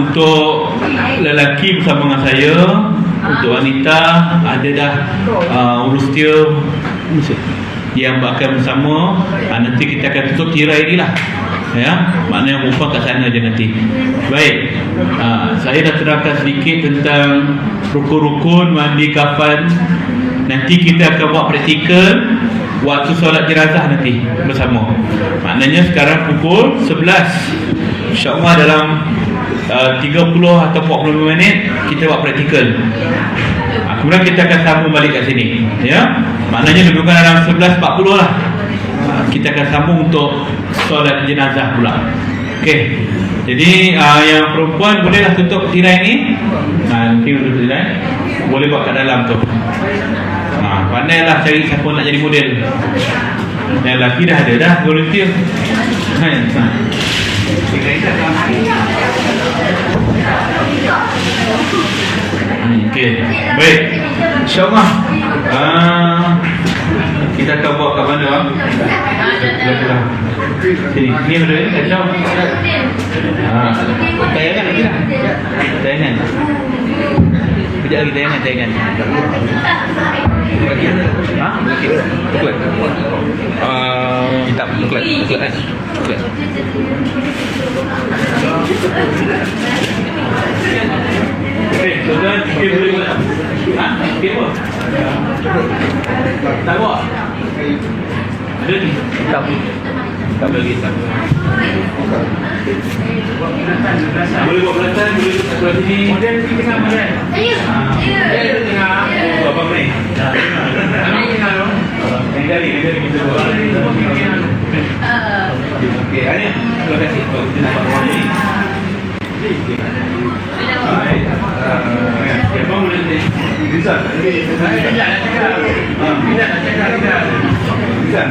Untuk lelaki bersama dengan saya, untuk wanita ada dah urus dia yang bakal bersama. Nanti kita akan tutup tirai ni lah, ya, maknanya perempuan kat sana je nanti. Baik, saya dah terangkan sedikit tentang rukun-rukun mandi kafan. Nanti kita akan buat praktikal waktu solat jenazah nanti bersama. Maknanya sekarang pukul 11, InsyaAllah dalam 30 atau 45 minit kita buat praktikal. Kemudian kita akan sambung balik kat sini, ya. Maknanya lebih kurang dalam 11.40 lah kita akan sambung untuk solat jenazah pula. Okey. Jadi yang perempuan bolehlah tutup tirai ni. Nanti tutup tirai. Boleh buat kat dalam tu. Pandailah cari siapa nak jadi model. Yang lelaki dah ada dah volunteer. Okey. Baik. InsyaAllah kita akan buat kat mana, bang? Sini. Ni benda ni kacau. Tayangan lagi lah. Tayangan. Kejap lagi tayangan. Buklet. Kitab buklet. Okey, tuan-tuan, kita boleh buat. Okey apa? Tak buat? Ada ni? Tak lagi. Boleh buat belakang, boleh buat sebelah sini. Model di tengah model. Dia tengah. Apa ni? Ini kalau yang dari kita buat. Okey, ada. Terima kasih. Kita nak buat ni. Baik. Siapa boleh ni? Bisa. Saya nak cakap. Bisa nak cakap. Bisa.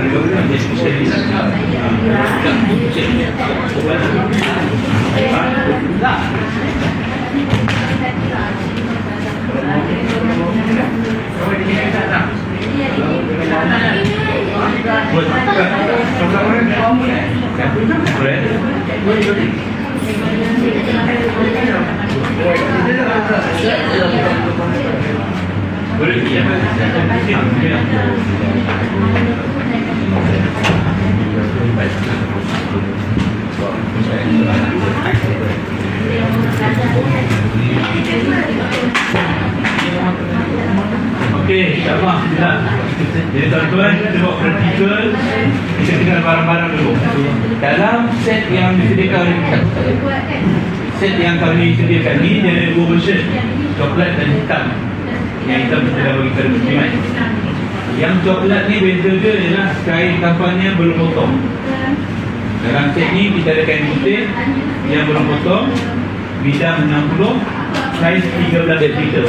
Okey, insyaAllah. Jadi tuan-tuan, kita buat praktikal. Kita tinggal barang-barang dulu. Dalam set yang disediakan, set yang kami sediakan ni, dia ada dua version, coklat dan hitam. Yang hitam kita dah bagi pada muslimat. Yang coklat ni beza dia ialah kain kafannya belum potong. Dalam set ni kita ada kain putih yang belum potong, bidang 60, saiz 13 meter.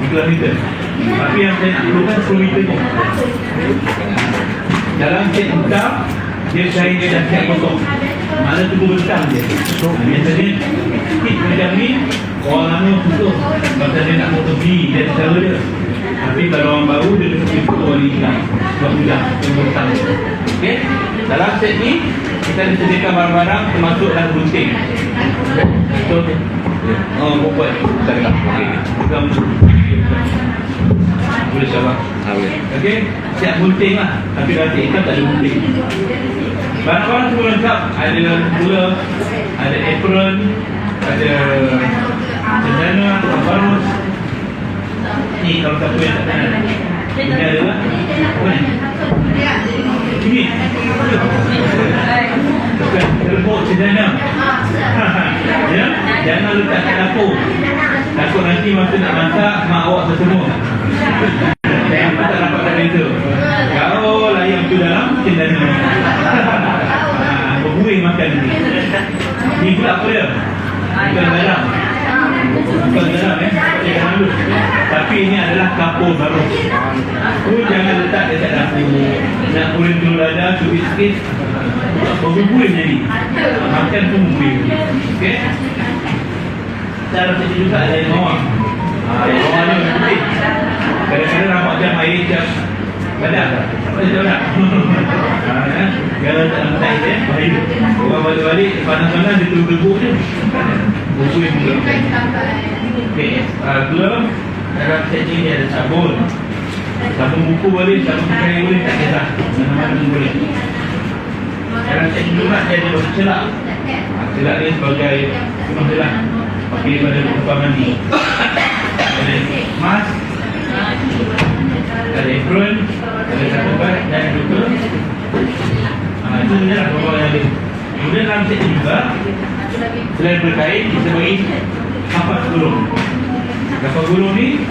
13 meter. Tapi yang saya nak perlukan 10 meter ni. Dalam set hitam, dia kain dia dah siap potong. Mana tu bentang dia. Biasanya sikit macam ni, orang lama susah pasal dia nak potong ni, dia cara dia. Tapi kalau orang baru, dia boleh potong ni hilang. Sebab mudah, dia bentang. Okey, dalam set ni kita ada sediakan barang-barang termasuk dalam gunting. So, buat kita dengar. Okey, kita boleh insyaAllah. Okey, siap gunting lah. Tapi dalam set hitam tak ada gunting. Barang-barang semua lengkap. Ada gula, ada apron, ada cendana, barus. Ni kalau siapa yang tak kenal, ini adalah apa ni? Ini telepon cendana. Ya, jangan letak kat dapur. Takut nanti masa nak masak, mak awak tersemua. Yang tak dapat beza. Kalau layang tu dalam cendana, berbuih makan ni. Ni pula apa dia? Bukan garam. Bukan garam jangan malu. Tapi ini adalah kapur baru. Tu jangan letak dekat dapur. Nak kulit dulu dada, cubit sikit, berbuih jadi. Makan pun berbuih. Okey. Cara macam juga ada yang bawang. Yang bawang ni penting. Kadang-kadang nampak macam air macam Banyak. Banyak. Kalau tak letak dia, bahaya. Orang balik-balik, panas-panas dia terus gebuk je. Buku yang belum. Okey, glove dalam set ni dia ada sabun. Sabun buku boleh, sabun kain boleh, tak kisah. Mana-mana pun boleh. Dalam set ni juga dia ada batu celak. Celak ni sebagai penuh celak. Pakai pada tempat mandi. Ada mask, ada apron, ada satu bag dan juga itu sajalah bawa yang ada. Kemudian dalam set ni juga, selain berkain, kita bagi kapas gulung. Kapas gulung ni,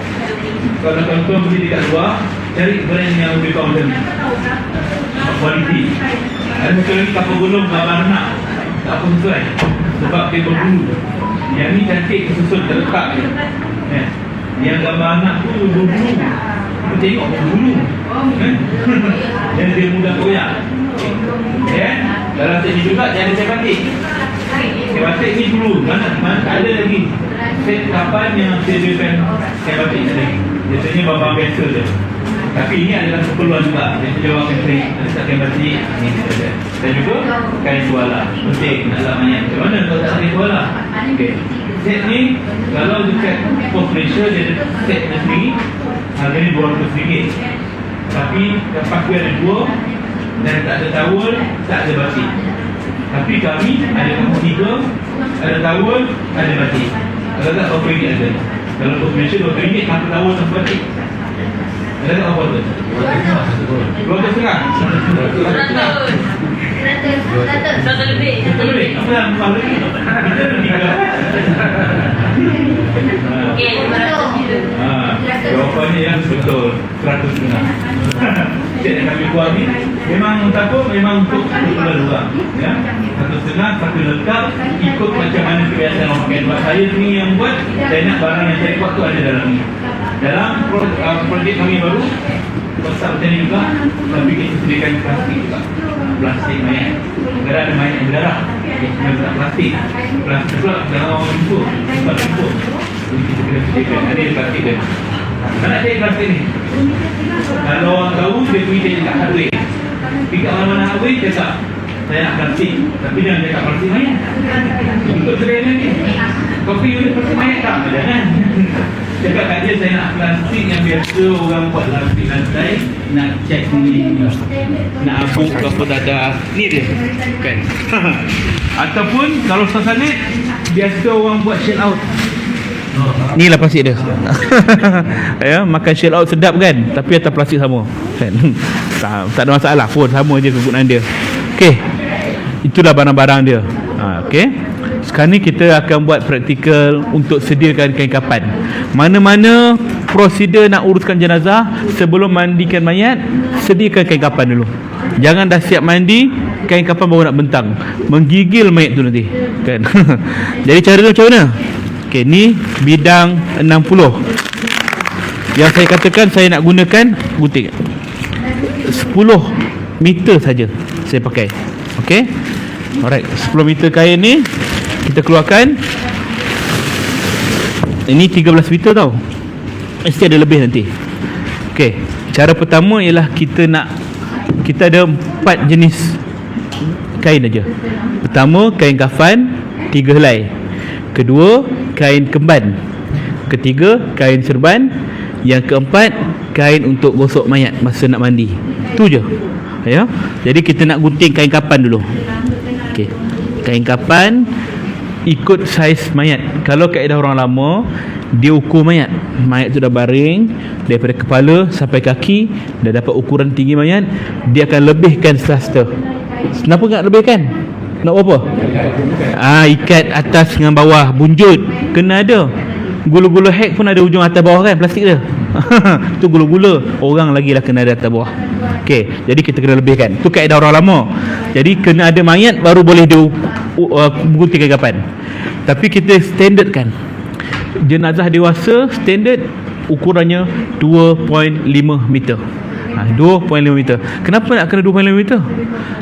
kalau tuan-tuan beli dekat luar, cari brand yang lebih kurang macam ni, kualiti. Ada satu lagi kapas gulung gambar anak, tak apa sesuai, sebab dia berbulu. Yang ni cantik, susun, terletak je. Yang gambar anak tu berbulu, kita tengok berbulu, dan dia mudah koyak. Dalam set ni juga dia ada set batik. Set batik ni dulu mana tak ada lagi set kapan yang sediakan set batik tadi. Biasanya barang biasa je. Tapi ini adalah keperluan juga. Dia jawab kain set batik ni saja. Dan juga kain tuala. Penting nak lamanya. Macam mana kalau tak ada tuala? Okey. Set ni kalau dekat pos Malaysia dia ada set sendiri. Harganya RM200. Tapi kapas dia ada dua. Dan tak ada tawul, tak ada batik. Tapi kami ada kampung 3, ada tawul, ada batik. Kalau tak, berapa ringgit ada? Kalau untuk Malaysia, RM2, satu tawul, satu batik. Ada tak apa tu? RM2.5. Satu lebih. Satu lebih? Apa yang mahal lagi? Kita ada 3. Okey, jawapannya yang betul, RM100. Set yang kami buat ni memang takut, memang untuk orang, ya. RM100, satu lengkap, ikut macam mana kebiasaan orang pakai. Sebab saya ni yang buat, saya nak barang yang saya buat tu ada dalam ni. Dalam projek kami baru besar macam ni juga, tapi kita sediakan plastik juga. Plastik mayat. Kadang ada mayat yang berdarah, kita letak plastik. Plastik pula dalam orang jumpa, tempat jumpa. Jadi kita kena sediakan. Ada plastik dia. Mana ada plastik ni? Kalau orang tahu, dia pergi dia dekat hardware. Pergi kat mana-mana hardware, dia tak, saya nak plastik. Tapi jangan cakap plastik mayat. Untuk sediakan ni, kopi boleh plastik mayat tak? Jangan. Cakap kat dia, saya nak plastik yang biasa orang buat plastik lantai. Nak cek ni, nak abuk ke apa tak ada. Ni dia, kan? Ataupun kalau sasanet, biasa orang buat shell out. Ni lah plastik dia. Ya, makan shell out sedap kan, tapi atas plastik sama kan? tak ada masalah pun, sama je kegunaan dia. Okey, itulah barang-barang dia. Okey, sekarang ni kita akan buat praktikal untuk sediakan kain kapan. Mana-mana prosedur nak uruskan jenazah, sebelum mandikan mayat, sediakan kain kapan dulu. Jangan dah siap mandi, kain kapan baru nak bentang, menggigil mayat tu nanti kan? Jadi cara dia macam mana? Okey, ni bidang 60. Yang saya katakan saya nak gunakan gunting 10 meter saja saya pakai. Okey. Alright, 10 meter kain ni kita keluarkan. Ini 13 meter tau. Mesti ada lebih nanti. Okey, cara pertama ialah kita ada 4 jenis kain aja. Pertama, kain kafan 3 helai. Kedua, kain kemban. Ketiga, kain serban. Yang keempat, kain untuk gosok mayat masa nak mandi. Tu je. Ya. Jadi kita nak gunting kain kapan dulu. Okey. Kain kapan ikut saiz mayat. Kalau kaedah orang lama, dia ukur mayat. Mayat tu dah baring daripada kepala sampai kaki, dah dapat ukuran tinggi mayat, dia akan lebihkan plaster. Kenapa nak lebihkan? Nak apa? Ikat atas dengan bawah, bunjut. Kena ada. Gula-gula hack pun ada ujung atas bawah kan, plastik dia. Tu gula-gula. Orang lagi lah kena ada atas bawah. Okey, jadi kita kena lebihkan. Tu kaedah orang lama. Jadi kena ada mayat baru boleh dia gunting kain. Tapi kita standardkan. Jenazah dewasa standard ukurannya 2.5 meter. 2.5 meter. Kenapa nak kena 2.5 meter?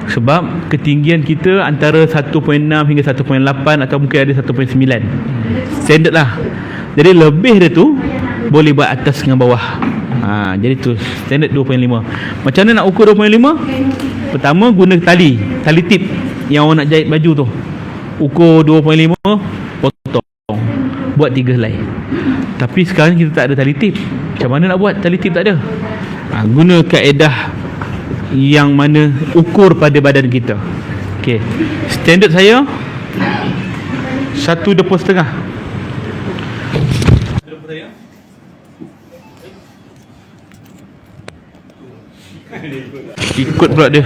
Sebab ketinggian kita antara 1.6 hingga 1.8 atau mungkin ada 1.9. Standard lah. Jadi lebih dia tu boleh buat atas dengan bawah. Jadi tu standard 2.5. Macam mana nak ukur 2.5? Pertama guna tali tip yang orang nak jahit baju tu. Ukur 2.5, potong, buat 3 helai. Tapi sekarang kita tak ada tali tip. Macam mana nak buat? Tali tip tak ada. Guna kaedah yang mana ukur pada badan kita. Okey, standard saya 1 depol setengah. Ikut pula dia.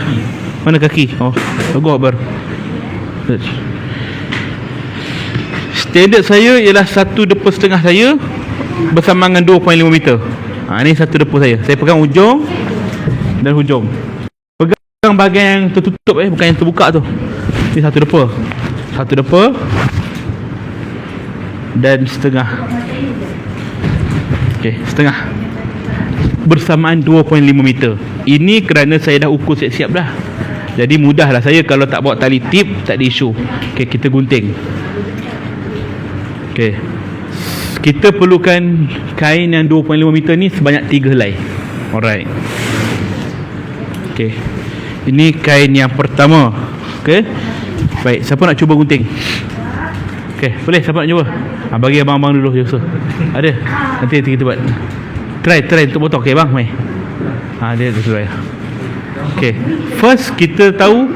Mana kaki? Oh, bagus bar. Standard saya ialah 1 depol setengah saya bersama dengan 2.5 meter. Ni 1 depol saya. Saya pegang hujung dan hujung. Pegang bahagian yang tertutup bukan yang terbuka tu. Ni 1 depol. 1 depol dan setengah. Okey, setengah. Bersamaan 2.5 meter. Ini kerana saya dah ukur siap-siap dah. Jadi mudahlah saya kalau tak bawa tali tip, tak ada isu. Okey, kita gunting. Okey. Kita perlukan kain yang 2.5 meter ni sebanyak 3 helai. Alright. Okey. Ini kain yang pertama. Okey. Baik, siapa nak cuba gunting? Okey, boleh siapa nak cuba? Bagi abang-abang dulu je. Ada? Nanti kita buat. Try untuk potong. Okey bang, mai. Dia sesuai. Okey. First kita tahu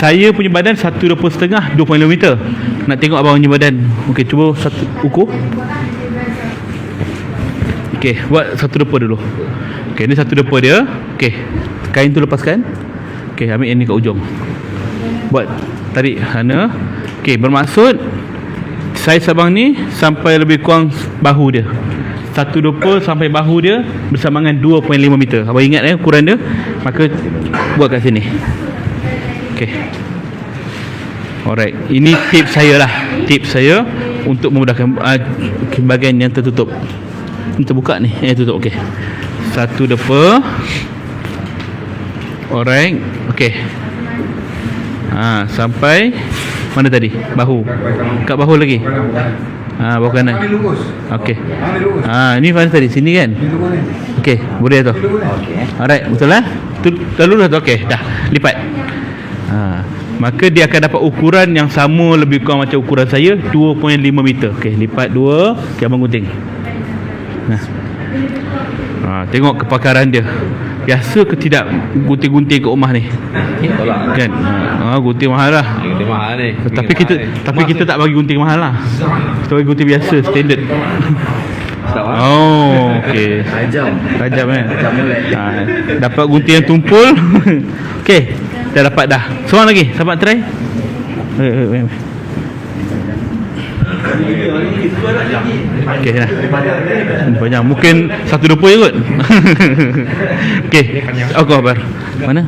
saya punya badan 1 depol setengah 2.5 meter. Nak tengok abang punya badan. Okey, cuba satu ukur. Okey, buat 1 depol dulu. Okey, ni 1 depol dia. Okey, kain tu lepaskan. Okey, ambil yang ni kat ujung. Buat tarik sana. Okey, bermaksud saiz abang ni sampai lebih kurang bahu dia. 1 depol sampai bahu dia bersama dengan 2.5 meter. Abang ingat ukuran dia. Maka buat kat sini. Okey. Alright, ini tips saya lah. Tips saya untuk memudahkan bahagian yang tertutup. Ini terbuka ni, tutup. Okey. 1 depol. Alright. Okey. Sampai mana tadi? Bahu. Kat bahu lagi. Bahu kanan. Okey. Ini mana tadi? Sini kan? Okey, boleh tu. Alright, betul lah. Tu lalu dah tu. Okey, dah. Lipat. Maka dia akan dapat ukuran yang sama lebih kurang macam ukuran saya, 2.5 meter. Okey, lipat 2. Okey, abang gunting. Tengok kepakaran dia. Biasa ke tidak gunting-gunting kat rumah ni? Kan? Gunting mahal lah. Gunting mahal ni. Tapi kita tak bagi gunting mahal lah. Kita bagi gunting biasa, standard. Okey. Tajam kan? Dapat gunting yang tumpul. Okey, dah dapat dah. Seorang lagi, sahabat try. Okey dah. Banyak, mungkin 1 depol je kot. Okey. Khabar. Mana?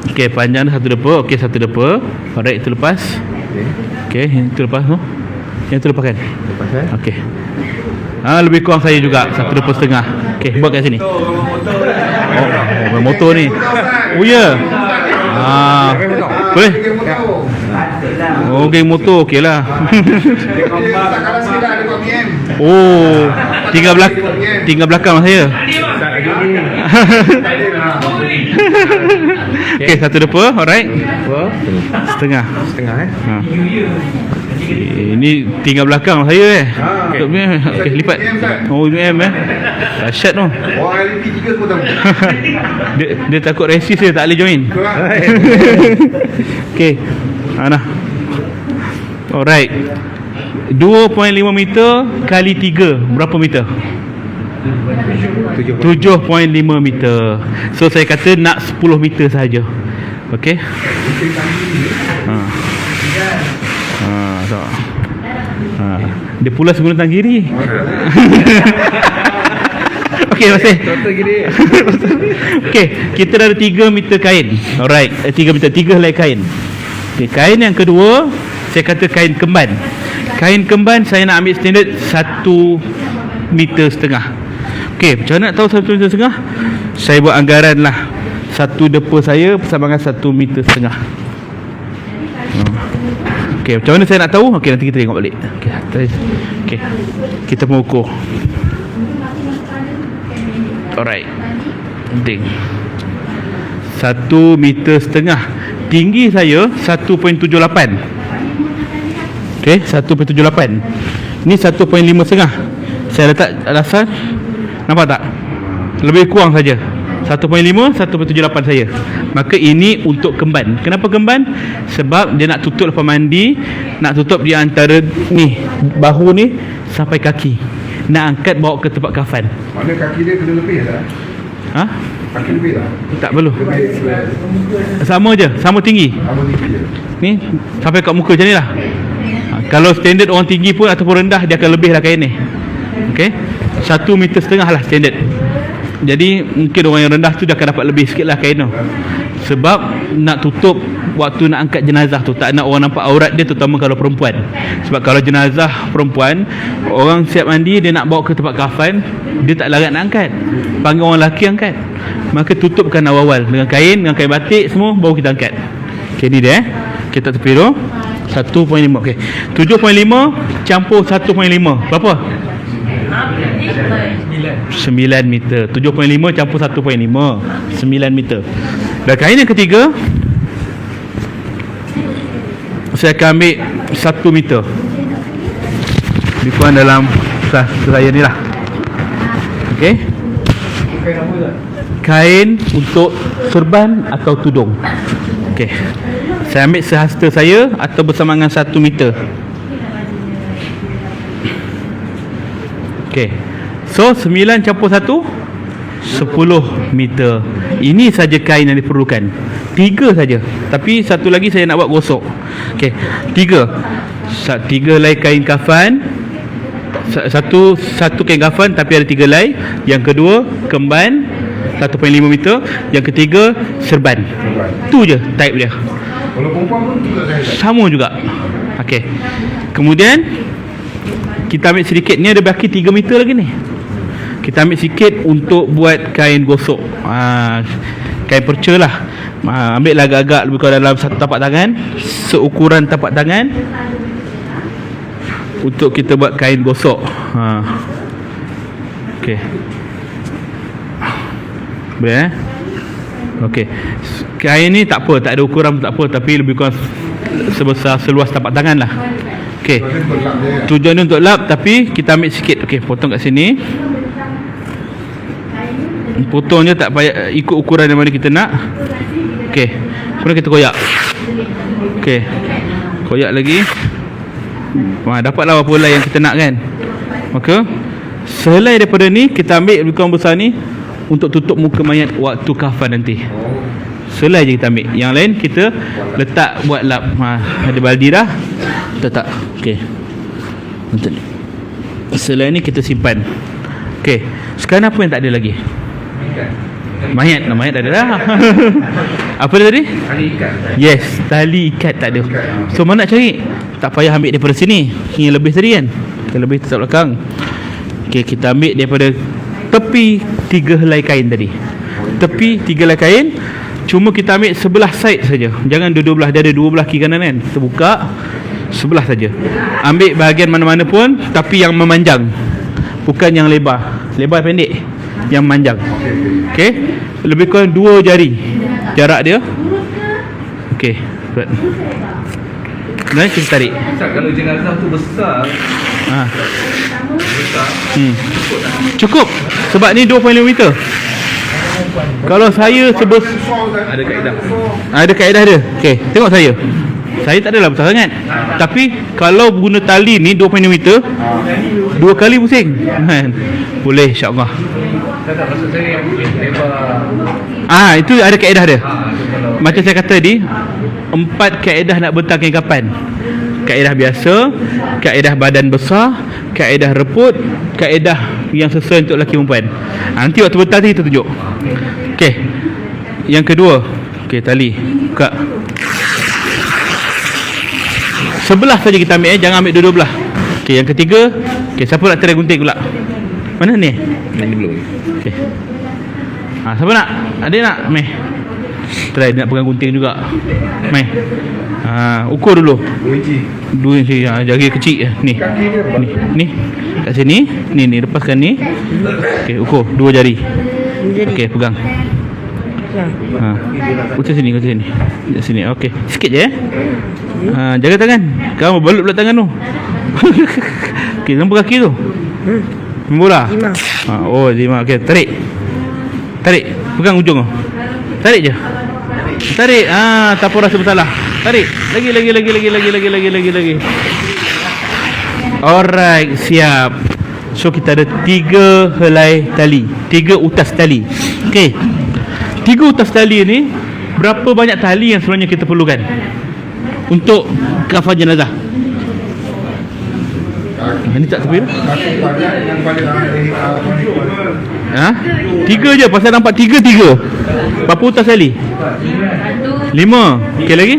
Okey, panjang dah 1 depol. Okey, 1 depol. Alright, itu lepas. Okey, itu lepas tu. Yang tu lepaskan. Okey. Lebih kurang saya juga 1 depol setengah. Okey, buat kat sini. Motor ni. Oh ya. Boleh? Geng motor okey lah. Tinggal belakang saya. Okey, 1 depol, alright. Setengah ini tinggal belakang saya Okey, lipat. Dahsyat tu. Dia takut resist, dia tak boleh join. Okey. Alright. 2.5 meter kali 3 berapa meter? 7.5 meter. So saya kata nak 10 meter saja. Okey. Dia pula guna tangan kiri. Okey, masih. Okey, kita dah ada 3 meter kain. Alright, 3 meter, 3 helai kain. Okey, kain yang kedua saya kata kain kemban. Kain kemban saya nak ambil standard 1 meter setengah. Okey, macam mana nak tahu 1 meter setengah? Saya buat anggaran lah. 1 depol saya bersama dengan 1 meter setengah. Okey, macam mana saya nak tahu? Okey, nanti kita tengok balik. Okey, kita mengukur. Alright. Penting. 1,5 meter. Tinggi saya 1.78. Okey, 1.78. Ni 1.5 saya letak dasar. Nampak tak? Lebih kurang saja. 1.5, 1.78 saya. Maka ini untuk kemban. Kenapa kemban? Sebab dia nak tutup lepas mandi, nak tutup dia antara ni, bahu ni sampai kaki. Nak angkat bawa ke tempat kafan. Mana kaki dia kena lebih tak? Ha? Kaki lebih tak? Tak perlu. Lebih. Sama je, sama tinggi. Apa tinggi je? Ni sampai kat muka macam ni lah. Kalau standard orang tinggi pun ataupun rendah, dia akan lebih lah kain ni. Okey, 1,5 meter lah standard. Jadi mungkin orang yang rendah tu dia akan dapat lebih sikit lah kain tu. Sebab nak tutup waktu nak angkat jenazah tu, tak nak orang nampak aurat dia, terutama kalau perempuan. Sebab kalau jenazah perempuan, orang siap mandi, dia nak bawa ke tempat kafan, dia tak larat nak angkat, panggil orang lelaki angkat. Maka tutupkan awal-awal dengan kain batik semua, baru kita angkat. Okey, ni dia kita tepi tu 1.5. Okey, 7.5 campur 1.5 berapa? 9 meter. 7.5 campur 1.5, 9 meter. Dan kain yang ketiga, saya akan ambil 1 meter. Lebih kurang dalam saya ni lah. Okey, kain untuk serban atau tudung. Okey, saya ambil sehasta saya atau bersama dengan 1 meter. Okey, so 9 campur 1, 10 meter. Ini saja kain yang diperlukan. 3 saja. Tapi satu lagi saya nak buat gosok. Okey, 3 helai kain kafan. Satu kain kafan tapi ada 3 helai. Yang kedua kemban 1.5 meter. Yang ketiga serban. Tu je type dia. Kalau perempuan pun sama juga. Okey, kemudian kita ambil sedikit. Ni ada baki 3 meter lagi ni. Kita ambil sikit untuk buat kain gosok. Kain perca lah. Ambil lah agak-agak lebih kurang dalam satu tapak tangan, seukuran tapak tangan, untuk kita buat kain gosok. Okey, boleh okey. Kain ni tak apa, tak ada ukuran tak apa, tapi lebih kurang sebesar seluas tapak tangan lah. Okey, tujuan dia untuk lap, tapi kita ambil sikit. Okey, potong kat sini. Potong je, tak payah ikut ukuran yang mana kita nak. Okey, kemudian kita koyak. Okey, koyak lagi. Dapatlah berapa helai yang kita nak kan. Maka sehelai daripada ni kita ambil lebih kurang besar ni untuk tutup muka mayat waktu kafan nanti. Selai je kita ambil. Yang lain kita letak buat lap. Ada baldi dah, letak. Okey, selai ni kita simpan. Okey, sekarang apa yang tak ada lagi? Mayat dah ada dah. Apa dia tadi? tali ikat. Yes, tali ikat tak ada. So mana nak cari? Tak payah ambil daripada sini. Yang lebih tadi kan, yang lebih tetap belakang. Okey, kita ambil daripada tepi 3 helai kain tadi. Tepi 3 helai kain. Cuma kita ambil sebelah side saja. Jangan dua belah. Dia ada 2 belah kiri kanan kan. Kita buka sebelah saja. Ambil bahagian mana-mana pun, tapi yang memanjang, bukan yang lebar. Lebar pendek, yang memanjang. Okey, lebih kurang 2 jari jarak dia. Okey, berat. Kemudian kita tarik. Kalau jenazah tu besar, Cukup. Sebab ni 2.5 meter. Kalau saya ada kaedah. ada kaedah dia. Okey, tengok saya. Saya tak adalah besar sangat. Tapi kalau guna tali ni 2.5 meter, 2 kali pusing. Boleh, insya-Allah. Saya tak maksud saya yang lebar. Itu ada kaedah dia. Macam saya kata tadi, 4 kaedah nak bentang kain kapan. Kaedah biasa, kaedah badan besar, kaedah reput, kaedah yang sesuai untuk lelaki perempuan. Nanti waktu bentang ni kita tunjuk. Okey, yang kedua. Okey, tali buka. Sebelah saja kita ambil, jangan ambil dua-dua belah. Okey, yang ketiga. Okey, siapa nak try gunting pula? Mana ni? Ini belum. Okey. Siapa nak? Ada nak? Meh. Try dia nak pegang gunting juga. Meh. Ukur dulu. 2 inci. Jari kecil je. Ni. Ni. Kat sini. Ni lepaskan ni. Okey, ukur 2 jari. Okey, pegang. Ha. Ucap sini, ucap sini. Sini. Okey. Sikit je jaga tangan. Kamu balut pula tangan tu. Okey, nampak kaki tu. Bola. Oh, 5. Okey, tarik. Tarik. Pegang ujung tu. Tarik je. Tarik. Tak apa rasa bersalah. Tarik. Lagi. Alright, siap. So kita ada 3 helai tali, 3 utas tali. Okey. 3 utas tali ni, berapa banyak tali yang sebenarnya kita perlukan untuk kafan jenazah? Ini tak tepi. Ha? 3 je, pasal nampak 3. Berapa utas tali? 5. Okey lagi?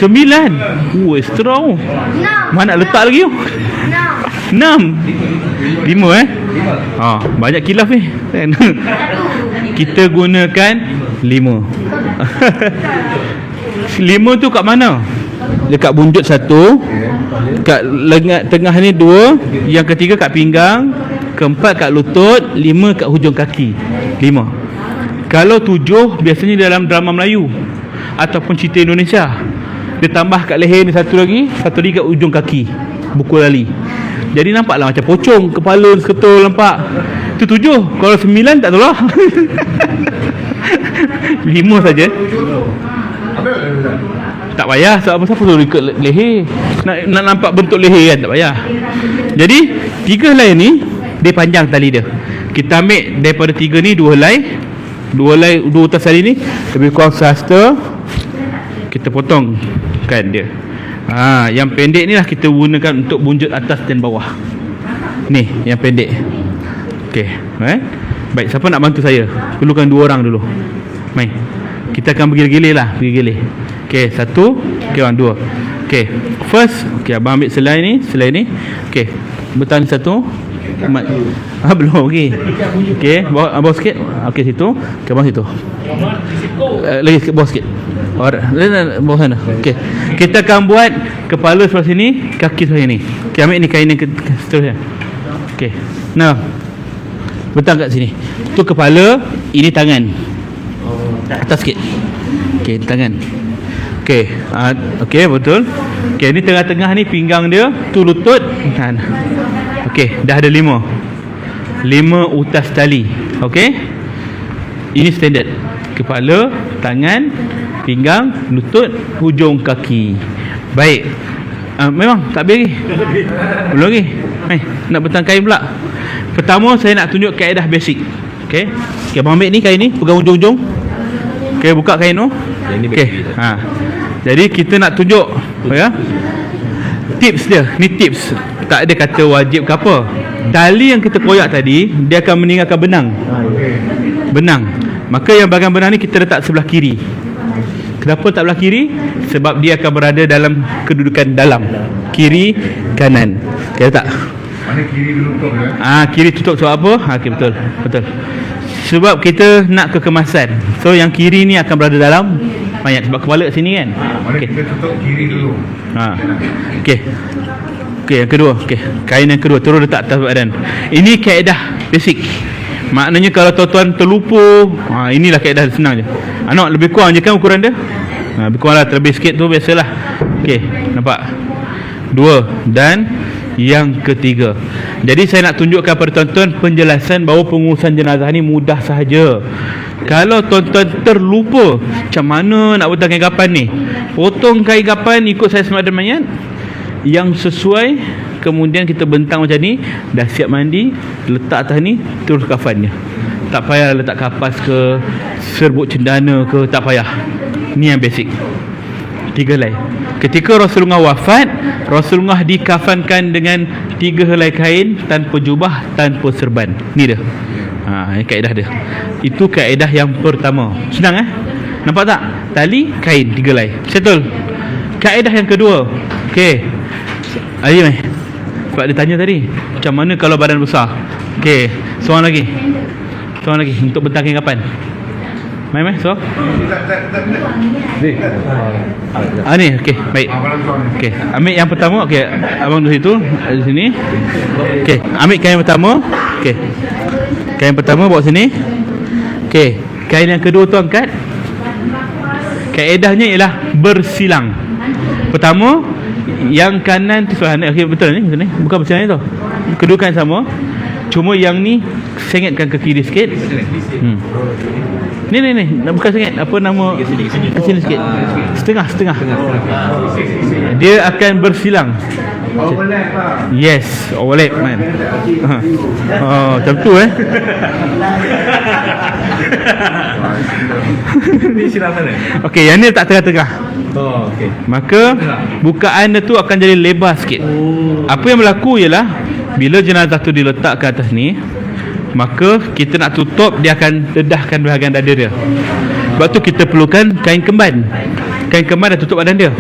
9. Extra. Mana nak letak lagi tu? 6. 5 banyak kilaf ni. Kita gunakan 5. 5 tu kat mana? Dekat bunjut 1, kat lengan tengah ni 2, yang ketiga kat pinggang, keempat kat lutut, 5 kat hujung kaki. 5. Kalau 7 biasanya dalam drama Melayu ataupun cerita Indonesia, dia tambah kat leher ni satu lagi kat ujung kaki, buku lali. Jadi nampaklah macam pocong, kepala seketul nampak. Itu 7. Kalau 9 tak tahu lah. 5 saja. Tak payah, sebab siapa suruh ikut leher. Nak nampak bentuk leher kan, tak payah. Jadi 3 helai ni dia panjang tali dia. Kita ambil daripada 3 ni 2 helai. 2 utas tali ni lebih kurang sehasta. Kita potong kan dia. Yang pendek ni lah kita gunakan untuk bunjut atas dan bawah. Ni yang pendek. Okey, baik, siapa nak bantu saya? Perlukan 2 orang dulu. Mai. Kita akan bergilir-gilir lah, bergilir. Okey, 1, okey, 2. Okey, first, okey, abang ambil selai ni. Okey, bertahan 1. Belum, okey. Okey, bawa sikit. Okey, situ. Okey, bawah situ. Lagi sikit, bawah sikit. Bawah sana. Okey. Kita akan buat kepala sebelah sini, kaki sebelah sini. Okey, ambil ni kain yang seterusnya. Okey. Nah. Bentang kat sini. Tu kepala, ini tangan. Atas sikit. Okey, tangan. Okey. Okey, betul. Okey, ni tengah-tengah ni pinggang dia, tu lutut. Okey, dah ada 5 utas tali. Okey. Ini standard. Kepala, tangan, pinggang, lutut, hujung kaki. Baik. Memang tak habis lagi. Belum lagi. Nak bentang kain pula. Pertama saya nak tunjuk kaedah basic. Okey. Okey, abang ambil ni kain ni, pegang ujung-ujung. Okey, buka kain tu. Okey. Jadi kita nak tunjuk ya. Tips dia. Ni tips. Tak ada kata wajib ke apa. Tali yang kita koyak tadi, dia akan meninggalkan benang. Benang. Maka yang bahagian benang ni kita letak sebelah kiri. Kenapa tak belah kiri? Sebab dia akan berada dalam kedudukan dalam. Kiri, kanan. Okey tak? Mana kiri tutup ya? Kiri tutup sebab apa? Okey, betul. Sebab kita nak kekemasan. So yang kiri ni akan berada dalam mayat sebab kepala kat sini kan. Mana kita tutup kiri dulu. Okey. Okey, yang kedua. Okey, kain yang kedua terus letak atas badan. Ini kaedah basic. Maknanya kalau tuan-tuan terlupa, inilah kaedah senang je. Anak lebih kurang je kan ukuran dia. Lebih kurang lah, terlebih sikit tu biasalah. Okey, nampak? 2 dan yang ketiga. Jadi saya nak tunjukkan kepada tuan-tuan penjelasan bahawa pengurusan jenazah ni mudah sahaja. Kalau tuan-tuan terlupa macam mana nak bentang kain kapan ni, potong kain kapan ikut saiz badan mayat yang sesuai, kemudian kita bentang macam ni, dah siap mandi, letak atas ni, terus kafannya. Tak payah letak kapas ke, serbuk cendana ke, tak payah. Ni yang basic. 3 helai. Ketika Rasulullah wafat, Rasulullah dikafankan dengan 3 helai kain, tanpa jubah, tanpa serban. Ni dia. Ini kaedah dia. Itu kaedah yang pertama. Senang nampak tak? Tali, kain, 3 helai. Settle. Kaedah yang kedua. Okey. Ayo sebab dia tanya tadi, macam mana kalau badan besar? Okey, soalan lagi untuk bentang kain kapan? Mai soal? Ni okey, baik. Okey, ambil yang pertama. Okey, abang di situ, di sini. Okey, ambil kain pertama. Okey. Kain pertama bawa sini. Okey, kain yang kedua tu angkat. Kaedahnya ialah bersilang. Pertama, yang kanan tu okey, betul ni, betul ni. Bukan bersilang ni tu. Kedudukan sama. Cuma yang ni sengitkan ke kiri sikit. Ni bukan sengit. Apa nama? Ke sini sikit. Setengah. Dia akan bersilang. Overlap lah. Yes, overlap man. Oh, macam tu Ni silang mana? Okey, yang ni letak tengah-tengah. Oh, okey. Maka bukaan dia tu akan jadi lebar sikit. Apa yang berlaku ialah bila jenazah tu diletak ke atas ni, maka kita nak tutup, dia akan dedahkan bahagian dada dia. Sebab tu kita perlukan kain kemban. Kain kemban dah tutup badan dia.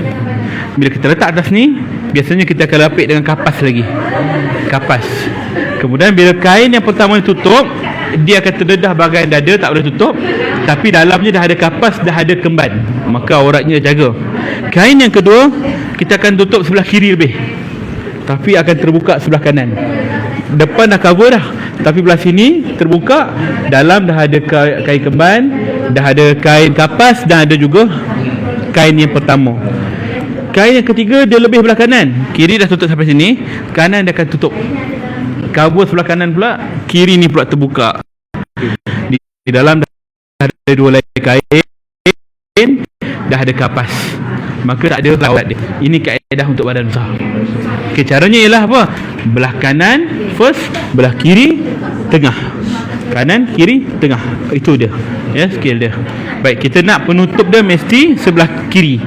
Bila kita letak atas ni, biasanya kita akan lapik dengan kapas lagi. Kapas. Kemudian bila kain yang pertama tutup, dia akan terdedah bahagian dada, tak boleh tutup. Tapi dalamnya dah ada kapas, dah ada kemban. Maka auratnya jaga. Kain yang kedua, kita akan tutup sebelah kiri lebih, tapi akan terbuka sebelah kanan. Depan dah cover dah, tapi belah sini terbuka. Dalam dah ada kain kemban, dah ada kain kapas, dan ada juga kain yang pertama. Kain yang ketiga dia lebih belah kanan. Kiri dah tutup sampai sini, kanan dia akan tutup. Cover sebelah kanan pula, kiri ni pula terbuka. Di dalam dah ada dua lagi kain, dah ada kapas. Maka tak ada aurat dia. Ini kaedah untuk badan besar. Okay, caranya ialah apa? Belah kanan first, belah kiri tengah. Kanan, kiri, tengah. Itu dia. Ya, skill dia. Baik, kita nak penutup dia mesti sebelah kiri.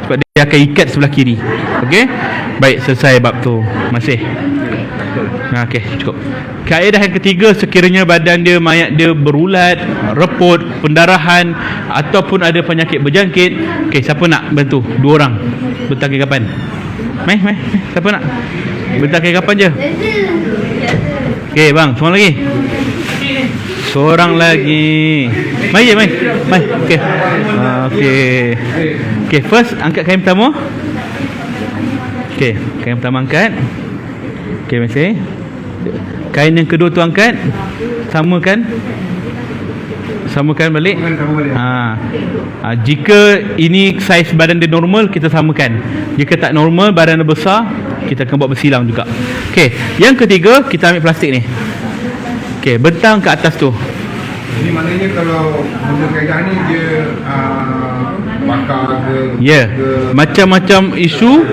Sebab dia akan ikat sebelah kiri. Okey? Baik, selesai bab tu. Masih. Okey, cukup. Kaedah yang ketiga, sekiranya badan dia, mayat dia berulat, reput, pendarahan ataupun ada penyakit berjangkit. Okey, siapa nak bantu? 2 orang. Bentang kain kapan? Mai. Siapa nak? Bentang kain kapan je? Okey, bang, seorang lagi. Seorang lagi. Mai. Okey. Okey, first angkat kain pertama. Okey, kain pertama angkat. Okey, masih. Kain yang kedua tu angkat. Samakan balik. Jika ini saiz badan dia normal, kita samakan. Jika tak normal, badan dia besar, kita akan buat bersilang juga. Okey, yang ketiga, kita ambil plastik ni. Okey, bentang ke atas tu. Ini maknanya kalau benda kaedah ni dia bakar ke, Ya, macam-macam isu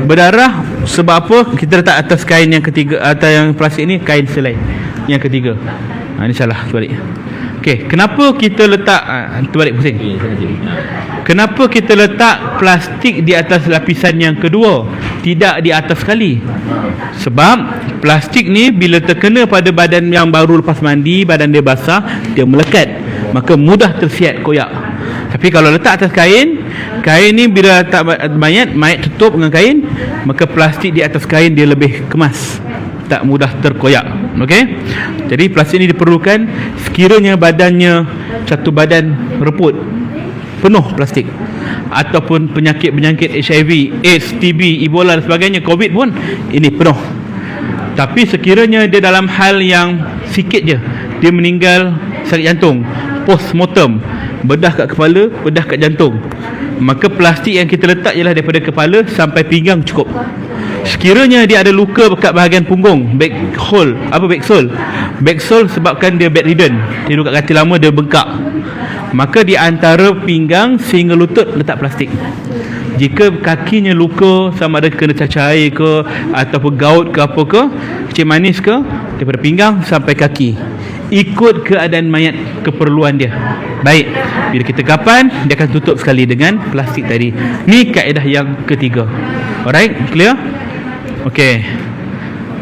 berdarah. Sebab apa? Kita letak atas kain yang ketiga, atas yang plastik ni kain selai yang ketiga. Ini salah, terbalik. Okey, kenapa kita letak terbalik pusing? Kenapa kita letak plastik di atas lapisan yang kedua, tidak di atas sekali? Sebab plastik ni bila terkena pada badan yang baru lepas mandi, badan dia basah, dia melekat, maka mudah tersiat, koyak. Tapi kalau letak atas kain ni bila letak mayat tutup dengan kain, maka plastik di atas kain dia lebih kemas, tak mudah terkoyak. Okey? Jadi plastik ni diperlukan sekiranya badannya satu badan reput, penuh plastik, ataupun penyakit HIV, AIDS, TB, Ebola dan sebagainya, COVID pun ini penuh. Tapi sekiranya dia dalam hal yang sikit je, dia meninggal sakit jantung, postmortem, bedah kat kepala, bedah kat jantung, maka plastik yang kita letak ialah daripada kepala sampai pinggang cukup. Sekiranya dia ada luka dekat bahagian punggung, back sole sebabkan dia bedridden, dia duduk kat katil lama, dia bengkak, maka di antara pinggang sehingga lutut letak plastik. Jika kakinya luka, sama ada kena cacah air ke, ataupun gaut ke apa ke, kecil manis ke, daripada pinggang sampai kaki, ikut keadaan mayat, keperluan dia. Baik, bila kita kapan, dia akan tutup sekali dengan plastik tadi. Ni kaedah yang ketiga. Alright, clear? Okey.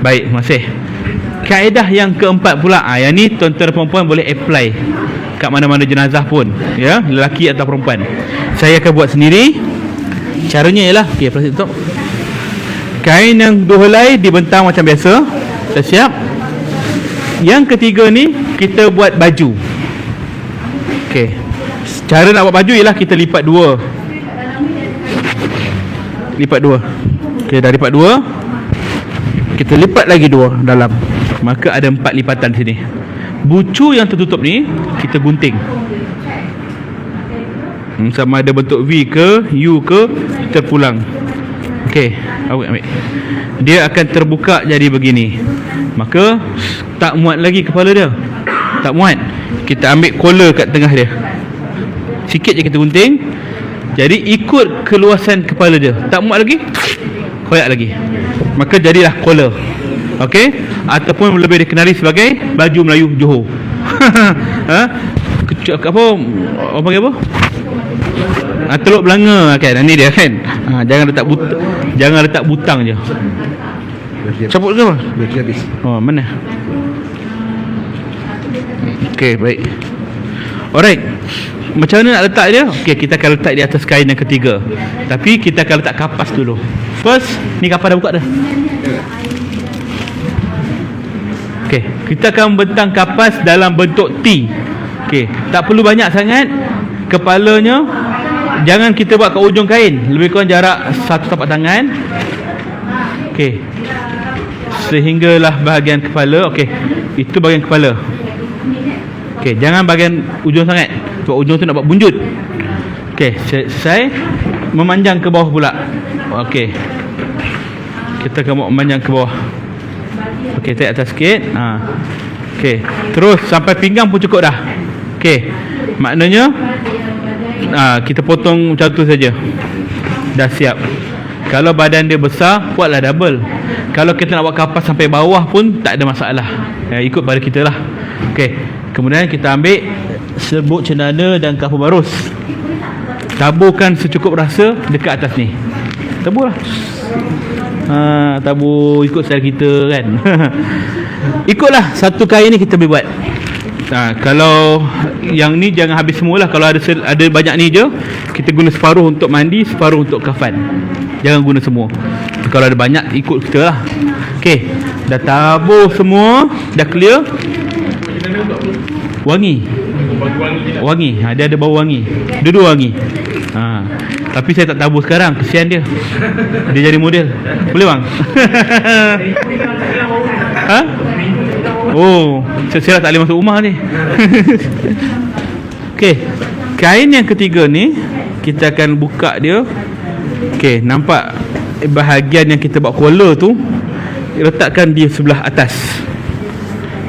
Baik, masih. Kaedah yang keempat pula, yang ni tuan-tuan perempuan boleh apply kat mana-mana jenazah pun, ya, lelaki atau perempuan. Saya akan buat sendiri. Caranya ialah, okey, plastik tutup. Kain yang dua helai dibentang macam biasa. Dah siap? Yang ketiga ni kita buat baju. Okey. Cara nak buat baju ialah kita lipat dua. Okey, dah lipat dua. Kita lipat lagi dua dalam. Maka ada 4 lipatan sini. Bucu yang tertutup ni kita gunting. Sama ada bentuk V ke U ke, terpulang. Okey, ambil. Dia akan terbuka jadi begini. Maka tak muat lagi kepala dia. Tak muat. Kita ambil collar kat tengah dia. Sikit je kita gunting. Jadi ikut keluasan kepala dia. Tak muat lagi, koyak lagi. Maka jadilah collar. Okey, ataupun lebih dikenali sebagai baju Melayu Johor. Apa orang panggil apa? Teluk belanga kan. Ni dia kan. Jangan letak butang je. Cabut ke apa? Bateri habis. Oh, mana? Okey, baik. Alright. Macam mana nak letak dia? Okey, kita akan letak di atas kain yang ketiga. Tapi kita akan letak kapas dulu. First, ni kapas dah buka dah. Okey, kita akan bentang kapas dalam bentuk T. Okey, tak perlu banyak sangat. Kepalanya jangan kita buat kat ujung kain, lebih kurang jarak satu tapak tangan. Okey, sehinggalah bahagian kepala. Okey, itu bahagian kepala. Okey, jangan bahagian ujung sangat, sebab ujung tu nak buat bunjut. Okey, selesai. Memanjang ke bawah pula. Okey, kita akan buat memanjang ke bawah. Okey, tarik atas sikit. Okey, terus sampai pinggang pun cukup dah. Okey, maknanya kita potong macam tu saja. Dah siap. Kalau badan dia besar, buatlah double. Kalau kita nak buat kapas sampai bawah pun tak ada masalah. Ikut pada kita lah. Okey, kemudian kita ambil serbuk cendana dan kapur barus. Taburkan secukup rasa dekat atas ni. Taburlah. Tabur ikut style kita kan. Ikutlah, satu kain ni kita boleh buat. Kalau yang ni jangan habis semualah. Kalau ada banyak ni je, kita guna separuh untuk mandi, separuh untuk kafan. Jangan guna semua. Kalau ada banyak, ikut kita lah. Okey, dah tabur semua, dah clear. Wangi. Dia ada bau wangi. Dua wangi. Tapi saya tak tabur sekarang, kesian dia. Dia jadi model. Boleh bang? Oh, saya tak boleh masuk rumah ni. Okey, kain yang ketiga ni kita akan buka dia. Okey, nampak bahagian yang kita buat collar tu, letakkan di sebelah atas.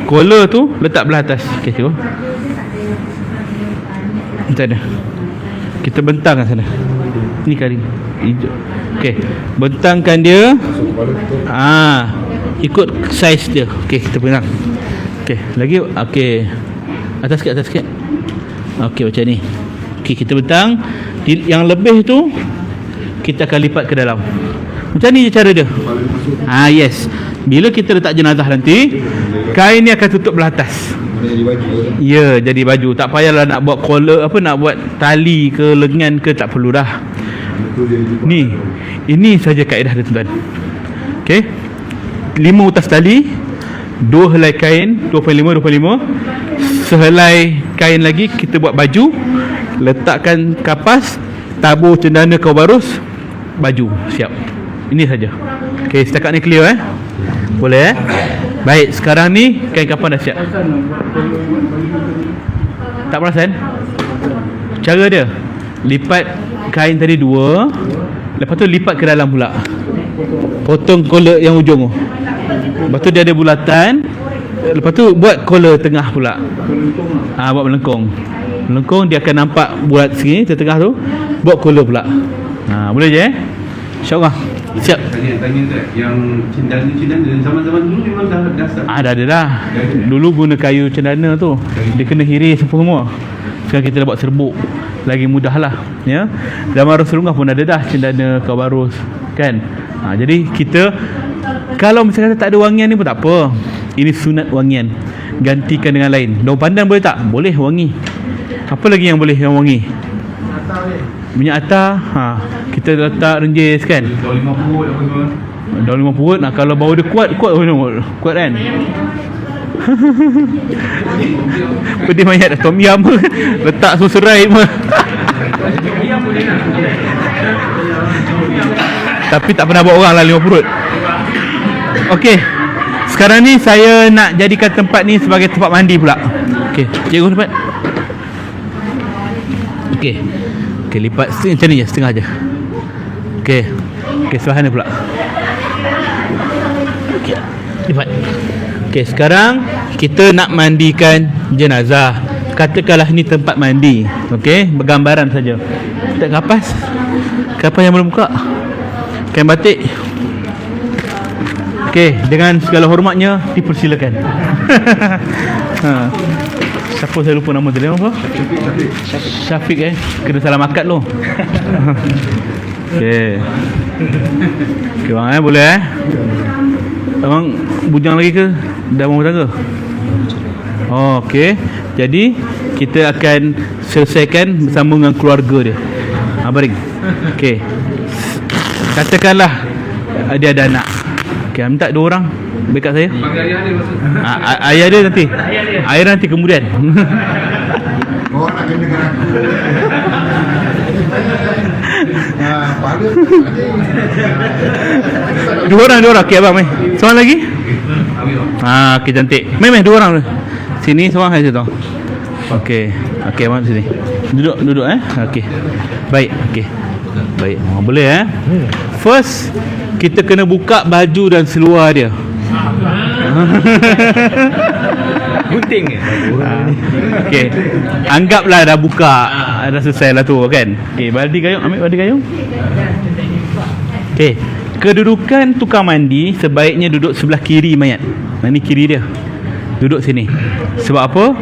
Collar tu letak belah atas. Okey, tengok. Macam mana? Kita bentang kat sana. Ni kali hijau. Okey, bentangkan dia. Ikut saiz dia. Okey, kita bentang. Okey, lagi. Okey, atas sikit. Okey, macam ni. Okey, kita bentang. Yang lebih tu kita akan lipat ke dalam. Macam ni je cara dia. Yes. Bila kita letak jenazah nanti, kain ni akan tutup belah atas. Jadi baju. Ya, jadi baju. Tak payahlah nak buat collar, nak buat tali ke lengan ke, tak perlu dah. Ni, ini saja kaedah dia tuan-tuan. Okey, 5 utas tali, 2 helai kain, 25. Sehelai kain lagi kita buat baju. Letakkan kapas, tabur cendana kau barus, baju siap. Ini saja. Okey, setakat ni clear Boleh Baik, sekarang ni kain kapan dah siap. Tak perasan? Cara dia, lipat kain tadi 2, lepas tu lipat ke dalam pula. Potong collar yang ujung tu. Lepas tu dia ada bulatan. Lepas tu buat collar tengah pula. Buat melengkung. Melengkung dia akan nampak buat sini tengah tu. Buat collar pula. Boleh je InsyaAllah. Siap. Tanya yang cendana zaman-zaman dulu memang dah start. Dah ada dah. Dulu guna kayu cendana tu. Dia kena hiris semua. Sekarang kita dah buat serbuk. Lagi mudah lah. Ya. Zaman Rasulullah pun ada dah cendana kau barus kan. Jadi kita, kalau misalnya tak ada wangian ni pun tak apa. Ini sunat wangian. Gantikan dengan lain. Daun pandan boleh tak? Boleh, wangi. Apa lagi yang boleh yang wangi? Minyak atar. Kita letak renjis kan. Daun 5 purut apa semua. Daun 5 purut. Kalau bau dia kuat kan. Pedih mayat dah. Tom yum letak semua serai pun. Tapi tak pernah buat orang lah 5 purut. Okey, sekarang ni saya nak jadikan tempat ni sebagai tempat mandi pula. Okey, cikgu lipat. Okey. Okey, lipat macam ni je, setengah je. Okey. Okey, sebelah mana pula? Okey, lipat. Okey, sekarang kita nak mandikan jenazah. Katakanlah ni tempat mandi. Okey, bergambaran saja. Tak kapas. Kapas yang belum buka. Kain batik. Okey, dengan segala hormatnya dipersilakan. Siapa saya lupa nama dia apa? Syafiq kena salam akad lu. Okey. Okey bang boleh Abang bujang lagi ke? Dah rumah tangga? Oh, okey. Jadi kita akan selesaikan bersama dengan keluarga dia. Baring. Okey. Katakanlah dia ada anak. Okey, minta 2 orang backup saya. Ayah dia nanti. Ayah nanti kemudian. Kau nak kena dengan aku. Pada 2 orang. Okey abang mai. Seorang lagi? Okey cantik. Mai 2 orang. Sini seorang saya tu. Okey. Okey abang sini. Duduk Okey. Baik, okey. Baik. Boleh First kita kena buka baju dan seluar dia. Gunting ke? Okey. Anggaplah dah buka. Dah selesai lah tu kan. Okey, baldi gayung, ambil baldi gayung. Okey. Kedudukan tukang mandi sebaiknya duduk sebelah kiri mayat. Ini kiri dia. Duduk sini. Sebab apa?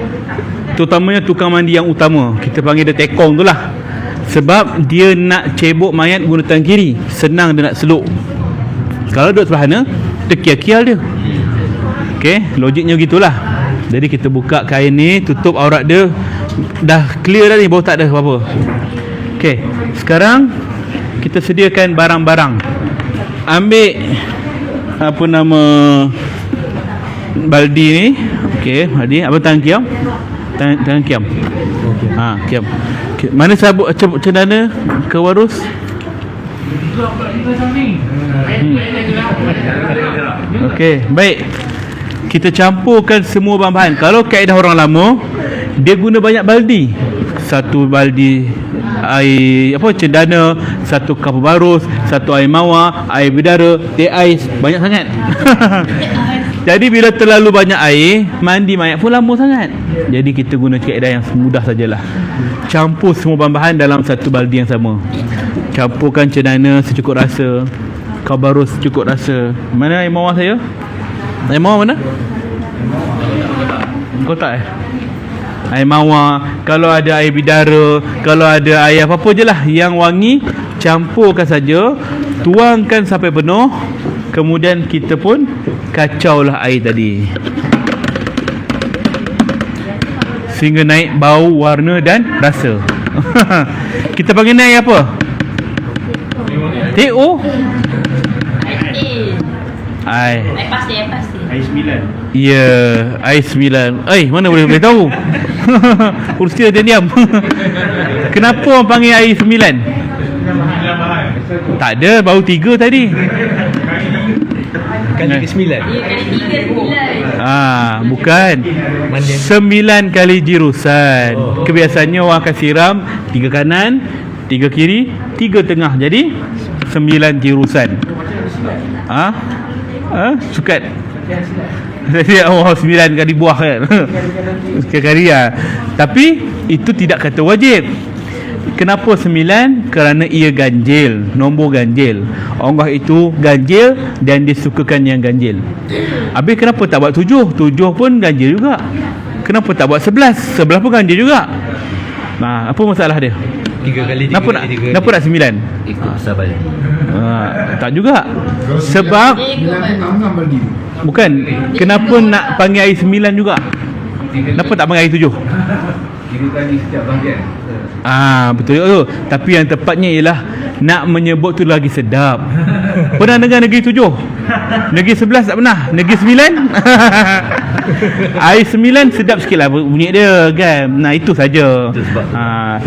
Terutamanya tukang mandi yang utama. Kita panggil dia tekong tu lah. Sebab dia nak cebok mayat guna tangan kiri. Senang dia nak seluk. Kalau duduk sebelah sana, terkial-kial dia. Okey, logiknya gitulah. Jadi kita buka kain ni, tutup aurat dia. Dah clear dah ni, baru tak ada apa-apa. Okey, sekarang kita sediakan barang-barang. Ambil apa nama baldi ni. Okey, baldi. Apa tangan kiam? Tangan kiam. Kiam. Okay. Mana sabuk cendana ke warus? Okey, baik. Kita campurkan semua bahan-bahan. Kalau kaedah orang lama, dia guna banyak baldi. Satu baldi air cendana, satu kapur barus, satu air mawar, air bidara, teh ais, banyak sangat. Jadi bila terlalu banyak air, mandi mayat pun lama sangat. Jadi kita guna kaedah yang mudah sajalah. Campur semua bahan-bahan dalam satu baldi yang sama. Campurkan cendana secukup rasa, kapur barus secukup rasa. Mana air mawar saya? Air mawar mana? Kotak air mawar. Kalau ada air bidara, kalau ada air apa-apa je lah yang wangi, campurkan saja. Tuangkan sampai penuh. Kemudian kita pun kacaulah air tadi sehingga naik bau, warna dan rasa. Kita panggil naik apa? TO? Air pasti. Air 9. Ya, air 9. Mana boleh tahu? Kursi dia diam. Kenapa orang panggil air 9? Tak ada, baru 3 tadi. Kali ke 9. Bukan. 9 kali jirusan. Kebiasaannya orang akan siram 3 kanan, 3 kiri, 3 tengah. Jadi 9 jirusan. Sukat. Jadi 9 kali buah kan. Sekali Tapi itu tidak kata wajib. Kenapa 9? Kerana ia ganjil, nombor ganjil. Allah itu ganjil dan dia sukakan yang ganjil. Habis kenapa tak buat 7? 7 pun ganjil juga. Kenapa tak buat 11? 11 pun ganjil juga. Apa masalah dia? 3 kali 3. Kenapa nak 9? Ikut sabar. Tak juga. Sebab bukan. Kenapa nak panggil air 9 juga? Kenapa tak panggil air 7? 3 kali setiap bahagian. Betul tu. Tapi yang tepatnya ialah nak menyebut tu lagi sedap. Pernah dengar negeri 7? Negeri 11 tak pernah. Negeri 9 air 9 sedap sikit lah bunyi dia kan. Itu saja.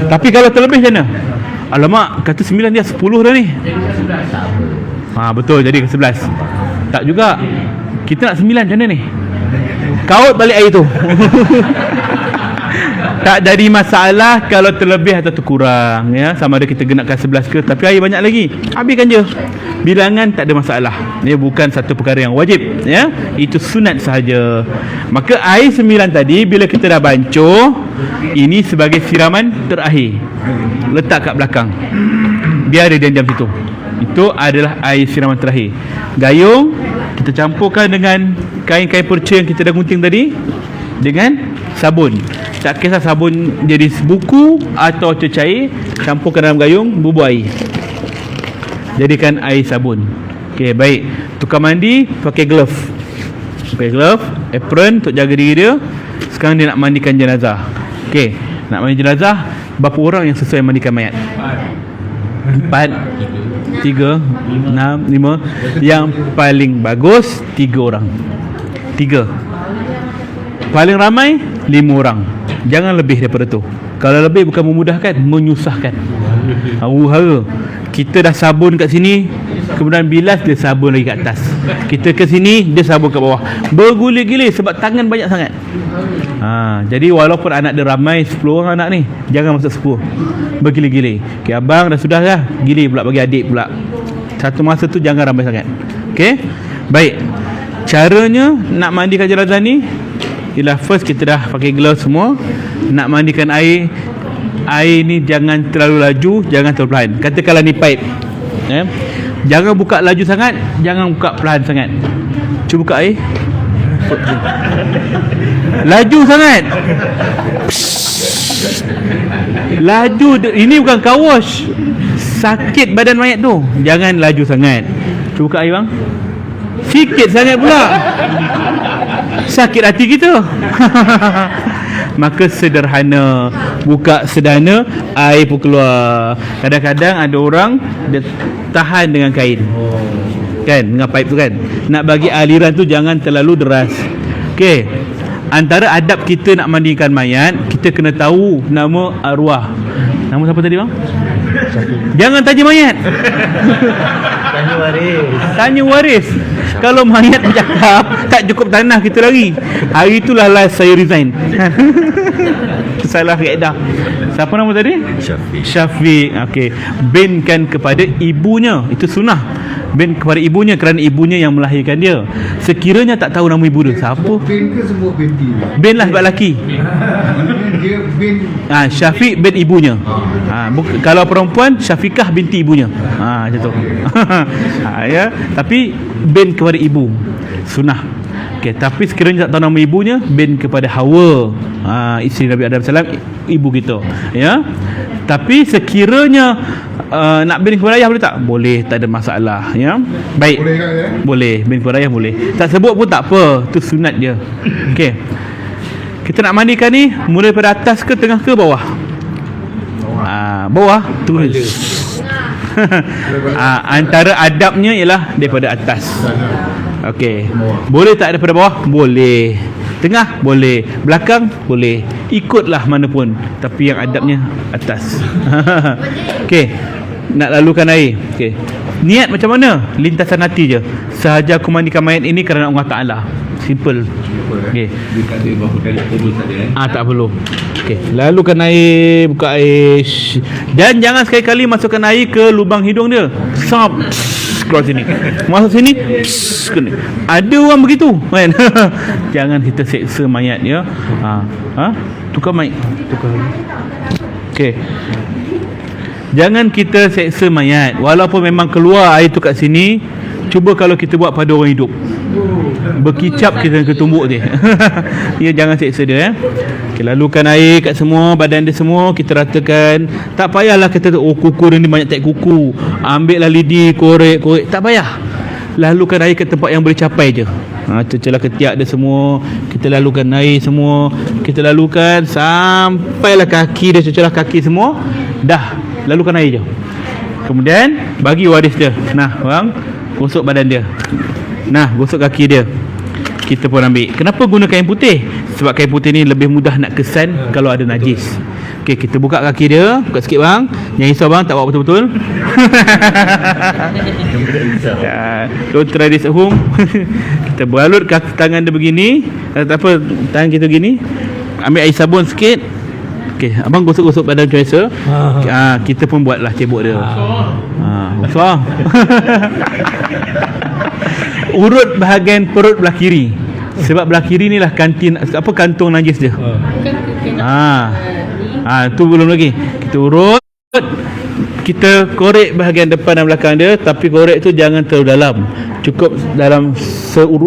Tapi kalau terlebih macam mana? Alamak, kata 9 dia 10 dah ni. Betul, jadi ke 11. Tak juga. Kita nak 9 macam mana ni? Kaut balik air tu. Tak jadi masalah kalau terlebih atau terkurang, ya. Sama ada kita genapkan 11 ke, tapi air banyak lagi, habiskan je. Bilangan tak ada masalah. Ia bukan satu perkara yang wajib, ya. Itu sunat sahaja. Maka air 9 tadi bila kita dah bancuh, ini sebagai siraman terakhir. Letak kat belakang. Biar dia diam situ. Itu adalah air siraman terakhir. Gayung kita campurkan dengan kain-kain perca yang kita dah gunting tadi dengan sabun. Tak kisah sabun jadi buku atau cecair, campurkan dalam gayung, bubuh air. Jadikan air sabun. Okey, baik. Tukar mandi pakai glove. Pakai glove, apron untuk jaga diri dia. Sekarang dia nak mandikan jenazah. Okey, nak mandi jenazah, berapa orang yang sesuai mandikan mayat? 4, 3, 6, 5. Yang paling bagus 3 orang. 3. Paling ramai 5 orang. Jangan lebih daripada tu. Kalau lebih bukan memudahkan, menyusahkan. Hara. Kita dah sabun kat sini, kemudian bilas dia sabun lagi kat atas. Kita ke sini, dia sabun kat bawah. Bergulir-gilir sebab tangan banyak sangat. Jadi walaupun anak dia ramai 10 orang anak ni, jangan masuk 10. Bergilir-gilir. Okay, abang dah sudah dah, gilir pula bagi adik pula. Satu masa tu jangan ramai sangat. Okey. Baik. Caranya nak mandikan jenazah ni ialah first kita dah pakai glove semua. Nak mandikan air ni jangan terlalu laju, jangan terlalu perlahan. Katakanlah ni pipe, jangan buka laju sangat, jangan buka perlahan sangat. Cuba buka air. Laju sangat. Laju. Ini bukan car wash. Sakit badan mayat tu. Jangan laju sangat. Cuba buka air bang. Sikit sangat pula. Sakit hati kita. Maka sederhana, buka sederhana, air pun keluar. Kadang-kadang ada orang dia tahan dengan kain, kan, dengan pipe tu kan. Nak bagi aliran tu jangan terlalu deras. Okey. Antara adab kita nak mandikan mayat, kita kena tahu nama arwah. Nama siapa tadi bang? Jangan tanya mayat. Tanya waris. Kalau mayat bercakap, tak cukup tanah kita lari. Hari itulah last saya resign. Salah kaedah. Siapa nama tadi? Syafiq. Okey. Binkan kepada ibunya. Itu sunnah. Bin kepada ibunya kerana ibunya yang melahirkan dia. Sekiranya tak tahu nama ibu dia, siapa? Bin ke sebut binti? Bin lah sebab lelaki. Dia bin. Syafiq bin ibunya. Kalau perempuan, Syafiqah binti ibunya. Macam tu. Ya, tapi bin kepada ibu. Sunnah. Okey, tapi sekiranya tak tahu nama ibunya, bin kepada Hawa, isteri Nabi Adam salam, ibu kita. Ya. Tapi sekiranya nak bin kepada ayah boleh tak? Boleh, tak ada masalah, ya. Baik. Boleh kan, ya? Boleh, bin kepada ayah boleh. Tak sebut pun tak apa, tu sunat dia. Okey. Kita nak mandikan ni mulai pada atas ke tengah ke bawah? Bawah terus. Antara adabnya ialah daripada atas. Okey. Boleh tak daripada bawah? Boleh. Tengah? Boleh. Belakang? Boleh. Ikutlah mana pun. Tapi yang adabnya atas. Okey. Nak lalukan air. Okey. Niat macam mana? Lintasan hati je. Sahaja aku mandikan mayat ini kerana Allah Ta'ala. Simple. Okey. Tak perlu. Okey. Lalukan air, buka air. Dan jangan sekali-kali masukkan air ke lubang hidung dia. Sop. Keluar sini. Masuk sini. Kena. Ada orang begitu, kan? Jangan kita seksa mayat, ya. Tukar mic. Tukar. Okey. Jangan kita seksa mayat. Walaupun memang keluar air tu kat sini, cuba kalau kita buat pada orang hidup. Berkicap kita ke tumbuk dia. Ya, jangan seksa dia, Okay, lalukan air kat semua badan dia semua, kita ratakan. Tak payahlah kita kuku dia ni banyak tak kuku. Ambil lah lidi, korek, tak payah. Lalukan air ke tempat yang boleh capai je. Celah ketiak dia semua, kita lalukan air semua, kita lalukan sampailah kaki dia, celah kaki semua. Dah, lalukan air je. Kemudian bagi waris dia. Nah, bang, gosok badan dia. Nah, gosok kaki dia. Kita pun ambil. Kenapa guna kain putih? Sebab kain putih ni lebih mudah nak kesan kalau ada najis. Okey, kita buka kaki dia, buka sikit bang. Jangan risau bang, tak buat betul-betul. Don't try this at home. Kita balut kaki tangan dia begini. Tak apa, tangan kita begini. Ambil air sabun sikit. Okey, abang gosok-gosok badan macam biasa. Kita pun buatlah cebok dia. Besar. Urut bahagian perut belah kiri. Sebab belah kiri ni lah kantung najis dia. Tu belum lagi. Kita urut, kita korek bahagian depan dan belakang dia, tapi korek tu jangan terlalu dalam. Cukup dalam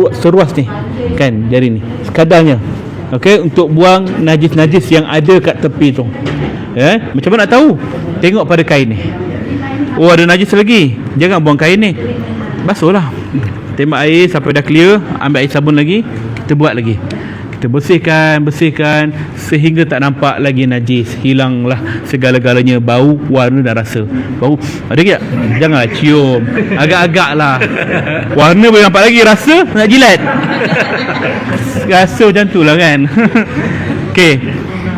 seruas ni, kan, jari ni. Sekadarnya. Okey, untuk buang najis-najis yang ada kat tepi tu. Macam mana nak tahu? Tengok pada kain ni. Oh, ada najis lagi. Jangan buang kain ni. Basuhlah. Tembak air sampai dah clear, ambil air sabun lagi, kita buat lagi. Kita bersihkan sehingga tak nampak lagi najis. Hilanglah segala-galanya, bau, warna dan rasa. Bau ada ke tak? Janganlah cium. Agak-agak lah. Warna boleh nampak lagi, rasa nak jilat. Rasa macam tu lah kan. Okey,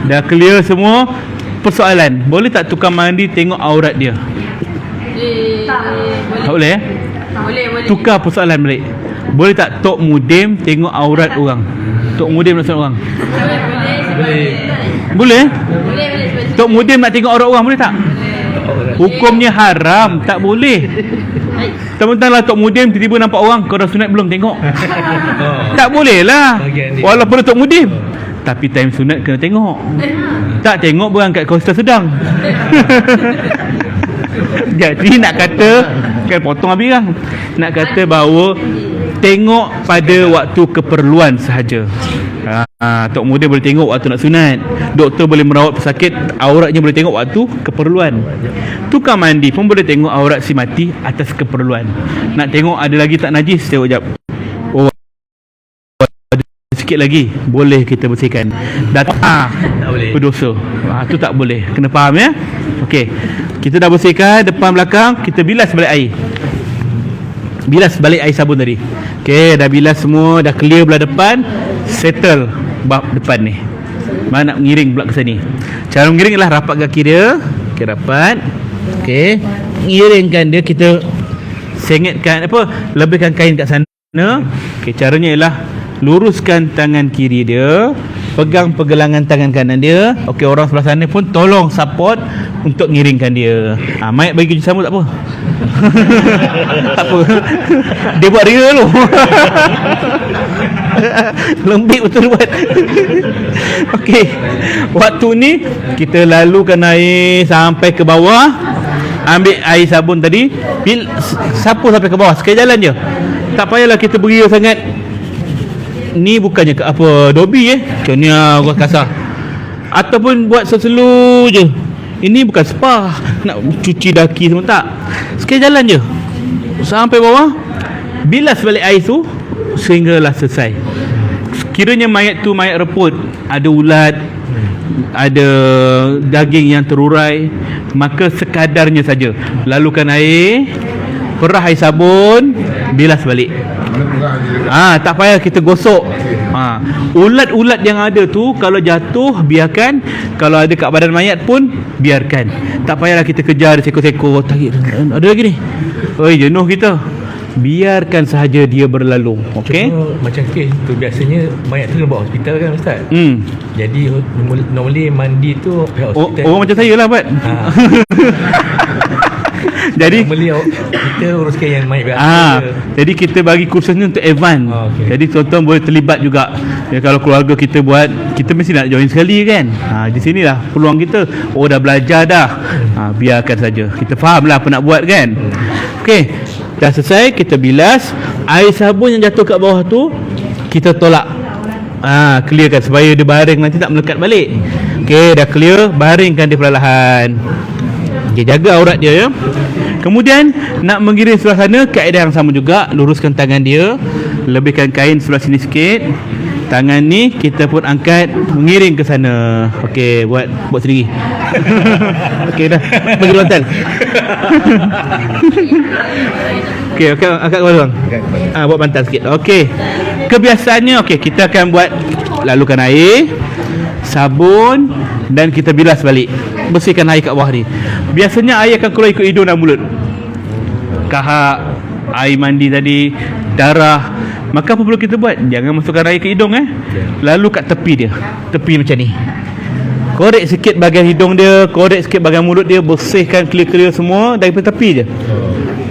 dah clear semua. Persoalan, boleh tak tukang mandi tengok aurat dia? Tak boleh Boleh. Tukar persoalan balik. Boleh tak Tok Mudim tengok aurat orang? Tok Mudim nak tengok orang? Boleh? Tok Mudim nak tengok aurat orang boleh tak? Hukumnya haram, tak boleh. Teman-teman lah Tok Mudim tiba-tiba nampak orang, kau dah sunat belum tengok? Tak boleh lah. Walaupun Tok Mudim, tapi time sunat kena tengok. Tak tengok berangkat kau sedang. Jadi nak kata, kan potong habis kan, nak kata bahawa tengok pada waktu keperluan sahaja. Tok Muda boleh tengok waktu nak sunat, doktor boleh merawat pesakit, auratnya boleh tengok waktu keperluan. Tukang mandi pun boleh tengok aurat si mati atas keperluan. Nak tengok ada lagi tak najis, tengok jap. Oh, ada sikit lagi, boleh kita bersihkan. Tak boleh, berdosa. Tu tak boleh, kena faham ya. Okey, kita dah bersihkan depan belakang, kita bilas balik air. Bilas balik air sabun tadi. Okey, dah bilas semua, dah clear belah depan, settle bab depan ni. Mana nak mengiring pula ke sini. Cara mengiring ialah rapat kaki dia. Okey, rapat. Okey, mengiringkan dia, kita sengetkan lebihkan kain kat sana. Okey, caranya ialah luruskan tangan kiri dia, pegang pergelangan tangan kanan dia. Okey, orang sebelah sana pun tolong support untuk ngiringkan dia. Mayat bagi kerja sama tak apa. Tak apa. Dia buat real tu. Lembik betul buat. Okey, waktu ni kita lalukan air sampai ke bawah. Ambil air sabun tadi, sapu sampai ke bawah, sekali jalan je. Tak payahlah kita beria sangat. Ni bukannya ke apa dobi macam ni gua kasar. Ataupun buat seselu je. Ini bukan spa nak cuci daki semua, tak. Sekali jalan je sampai bawah, bilas balik air tu sehinggalah selesai. Kiranya mayat tu mayat reput, ada ulat, ada daging yang terurai, maka sekadarnya saja lalukan air, perah air sabun, bilas balik. Tak payah kita gosok. Ulat-ulat yang ada tu kalau jatuh biarkan, kalau ada kat badan mayat pun biarkan. Tak payahlah kita kejar seko-seko, tarik. Ada lagi ni. Oi, jenuh kita. Biarkan sahaja dia berlalu. Okey. Macam kes tu biasanya mayat tu kena bawa hospital kan ustaz. Jadi normally mandi tu pihak hospital. Orang macam saya lah buat. Jadi kita uruskan yang mayat biasa. Jadi kita bagi kursus ni untuk advance. Okay. Jadi tuan-tuan boleh terlibat juga. Ya, kalau keluarga kita buat, kita mesti nak join sekali kan. Di sinilah peluang kita. Oh, dah belajar dah. Biarkan saja. Kita faham lah apa nak buat kan. Okey, dah selesai, kita bilas. Air sabun yang jatuh kat bawah tu kita tolak. Clearkan supaya dia baring, nanti tak melekat balik. Okey, dah clear, baringkan dia perlahan. Okay, jaga aurat dia ya. Kemudian nak mengiring sebelah sana, kaedah yang sama juga. Luruskan tangan dia, lebihkan kain sebelah sini sikit. Tangan ni kita pun angkat, mengiring ke sana. Okey, buat sendiri. Okey dah, bagi lontar. Okey, angkat kepala bang. Buat bantal sikit. Okey. Kebiasaannya kita akan buat, lalukan air, sabun dan kita bilas balik. Bersihkan air kat bawah ni. Biasanya air akan keluar ikut hidung dan mulut. Kahak, air mandi tadi, darah. Maka apa perlu kita buat? Jangan masukkan air ke hidung Lalu kat tepi dia. Tepi macam ni. Korek sikit bahagian hidung dia, korek sikit bahagian mulut dia, bersihkan clear-clear semua daripada tepi je.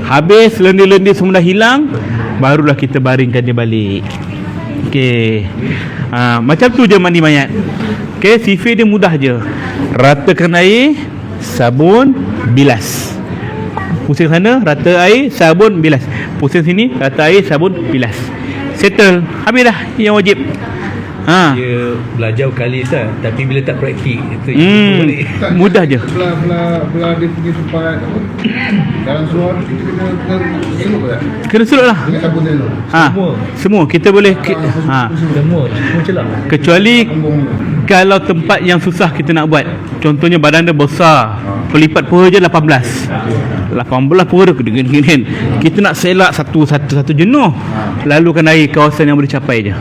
Habis lendir-lendir semua dah hilang, barulah kita baringkan dia balik. Okey. Macam tu je mandi mayat. Okey, sifir dia mudah je. Ratakan air, sabun, bilas. Pusing sana, rata air, sabun, bilas. Pusing sini, rata air, sabun, bilas. Settle. Habis dah yang wajib. Dia belajar kali Ustaz, tapi bila tak praktik itu mudah je. Belah dia punya tempat apa? Dalam seluar kita kena elok tak? Kena sulut lah. Dengan sabun dia tu. Semua kita boleh semua celak. kecuali kalau tempat yang susah kita nak buat. Contohnya badan dia besar, pelipat pura je 18 pura dia kedingin. Kita nak selak satu jenuh, lalukan air kawasan yang boleh capai je.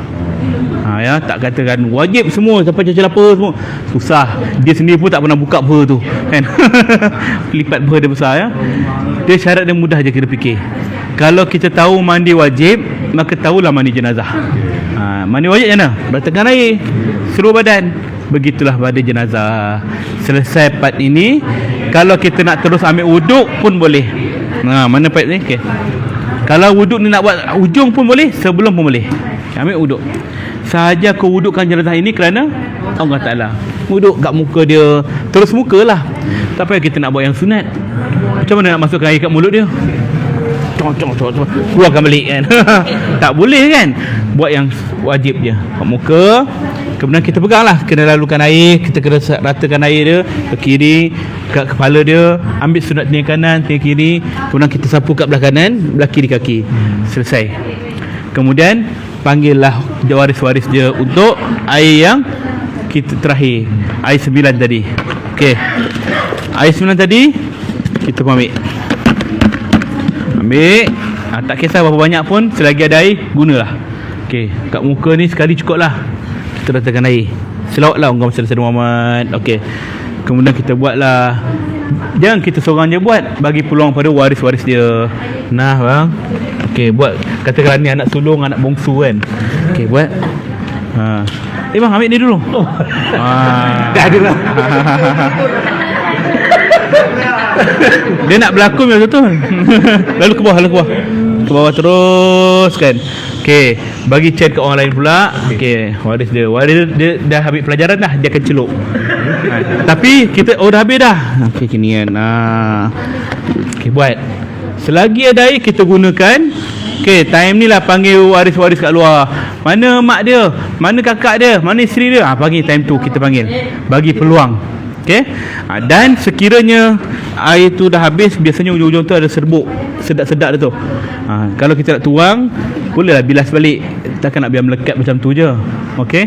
Ya, tak katakan wajib semua sampai caca lapar semua. Susah. Dia sendiri pun tak pernah buka pura tu kan. Lipat pura dia besar ya. Dia syarat dia mudah je kita fikir. Kalau kita tahu mandi wajib, maka tahulah mandi jenazah. Mandi wajib macam mana? Ratakan air, seluruh badan. Begitulah pada jenazah. Selesai part ini, kalau kita nak terus ambil wuduk pun boleh. Mana part ni? Okay. Kalau wuduk ni nak buat ujung pun boleh, sebelum pun boleh. Ambil wuduk. Sahaja kau wudukkan jenazah ini kerana Allah Ta'ala. Wuduk kat muka dia, terus muka lah. Tak payah kita nak buat yang sunat. Macam mana nak masukkan air kat mulut dia? Keluarkan balik kan. Tak boleh kan. Buat yang wajib je kat muka. Kemudian kita pegang lah, kena lalukan air, kita kena ratakan air dia ke kiri, kat kepala dia. Ambil sunat telinga kanan, telinga kiri. Kemudian kita sapu kat belah kanan, belah kiri kaki. Selesai. Kemudian panggillah waris-waris dia untuk air yang kita terakhir, air 9 tadi. Okey, air 9 tadi kita pun ambil. Tak kisah berapa banyak pun, selagi ada air gunalah. Okey, kat muka ni sekali cukup lah. Kita ratakan air, selawat lah orang Nabi Muhammad. Okey, kemudian kita buatlah. Jangan kita seorang je buat, bagi peluang pada waris-waris dia. Nah bang, okey, buat. Katakanlah ni anak sulung, anak bongsu kan. Okey, buat. Bang, ambil ni dulu. Dah ada lah. Dia nak berlakon macam tu. Lalu ke bawah. Ke bawah terus kan. Okey, bagi chain kat orang lain pula. Okey, waris dia dah habis pelajaran dah, dia akan celup. Tapi kita dah habis dah. Okey, kini kan. Okey, buat. Selagi ada air kita gunakan. Okey, time ni lah panggil waris-waris kat luar. Mana mak dia? Mana kakak dia? Mana isteri dia? Panggil time tu kita panggil. Bagi peluang. Okey. Dan sekiranya air tu dah habis, biasanya ujung-ujung tu ada serbuk sedap-sedap dia tu. Kalau kita nak tuang, bolehlah bilas balik. Takkan nak biar melekat macam tu je. Okey.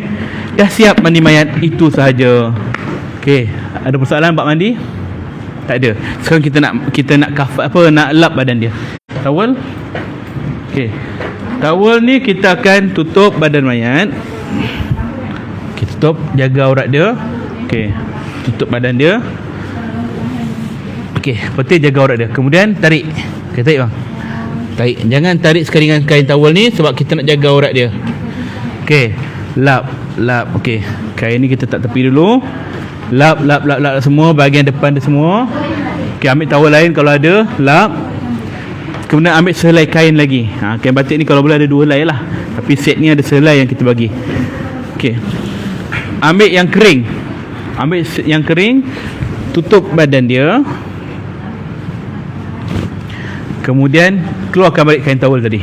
Dah siap mandi mayat, itu sahaja. Okey, ada persoalan bab mandi? Tak ada. Sekarang kita nak nak lap badan dia. Towel. Okey. Towel ni kita akan tutup badan mayat. Kita tutup, jaga aurat dia. Okey. Tutup badan dia. Okey, betul, jaga aurat dia. Kemudian tarik. Okey, tarik bang. Tarik. Jangan tarik sekali dengan kain towel ni sebab kita nak jaga aurat dia. Okey. Lap. Okey. Kain ni kita tak tepi dulu. Lap semua bahagian depan dia semua. Okey, ambil towel lain kalau ada, lap. Kemudian ambil sehelai kain lagi. Kain batik ni kalau boleh ada 2 helai lah. Tapi set ni ada sehelai yang kita bagi. Okey. Ambil yang kering. Tutup badan dia. Kemudian keluarkan balik kain towel tadi.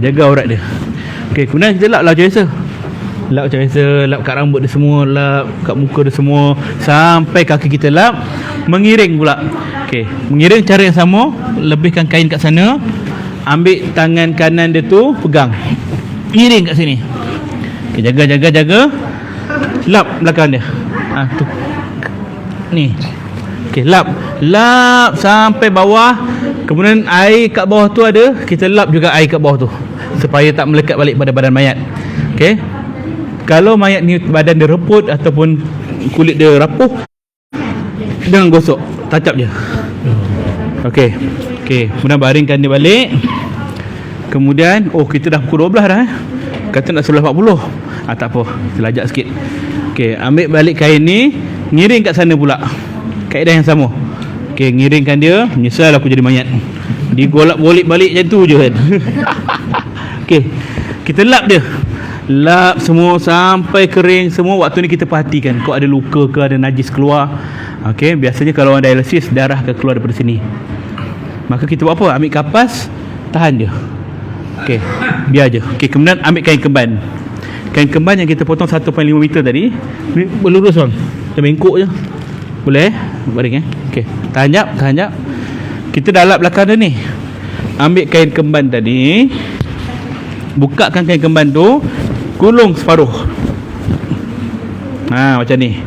Jaga aurat dia. Okey, kemudian kita lap macam biasa. Lap kat rambut dia semua, lap kat muka dia semua, sampai kaki kita lap. Mengiring pula. Okey, mengiring cara yang sama. Lebihkan kain kat sana. Ambil tangan kanan dia tu, pegang. Iring kat sini. Okey, jaga. Lap belakang dia. Tu. Ni. Okey, lap sampai bawah. Kemudian air kat bawah tu ada, kita lap juga air kat bawah tu supaya tak melekat balik pada badan mayat. Okey. Kalau mayat ni badan dia reput ataupun kulit dia rapuh, jangan gosok, tacap je. Okey. Kemudian baringkan dia balik. Kemudian kita dah pukul 12 dah. Kata nak 11.40. Tak apa, kita lajak sikit. Okey, ambil balik kain ni, ngiring kat sana pula. Kaedah yang sama. Okey, ngiringkan dia, menyesal aku jadi mayat. Digolak-golik balik macam tu je kan. Okey, kita lap dia. Lap semua sampai kering semua. Waktu ni kita perhatikan kau ada luka ke, ada najis keluar. Okey, biasanya kalau orang dialisis darah akan keluar daripada sini. Maka kita buat apa? Ambil kapas, tahan dia. Okey, biar je. Okey, kemudian ambil kain kemban. Kain kemban yang kita potong 1.5 meter tadi, berlurus bang. Kita bengkok je. Boleh baring Okey, tahan jap. Kita dah lap belakang dia ni. Ambil kain kemban tadi, bukakan kain kemban tu, gulung separuh. Macam ni.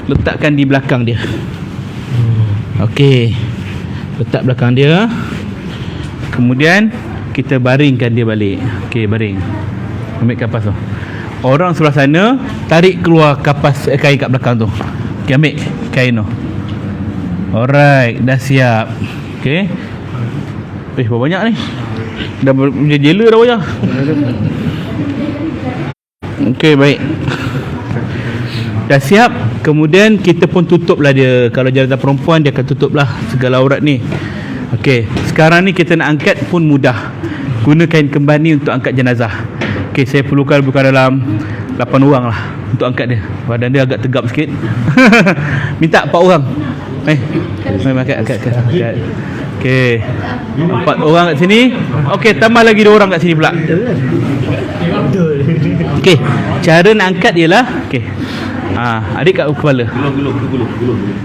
Letakkan di belakang dia. Okey, letak belakang dia. Kemudian kita baringkan dia balik. Okey, baring. Ambil kapas tu. Orang sebelah sana tarik keluar kapas kain kat belakang tu. Okey, ambil kain tu. Alright, dah siap. Okey. Berapa banyak ni? Dah menjadi jela dah banyak. Okey, baik. Dah siap. Kemudian kita pun tutuplah dia. Kalau jenazah perempuan, dia akan tutuplah segala aurat ni. Okey, sekarang ni kita nak angkat pun mudah. Guna kain kemban ni untuk angkat jenazah. Okey, saya perlukan bukan dalam 8 orang lah untuk angkat dia. Badan dia agak tegap sikit. Minta 4 orang. Angkat. Okey, 4 orang kat sini. Okey, tambah lagi 2 orang kat sini pula. Okey, cara nak angkat ialah okey. Adik kat kepala. Gulung.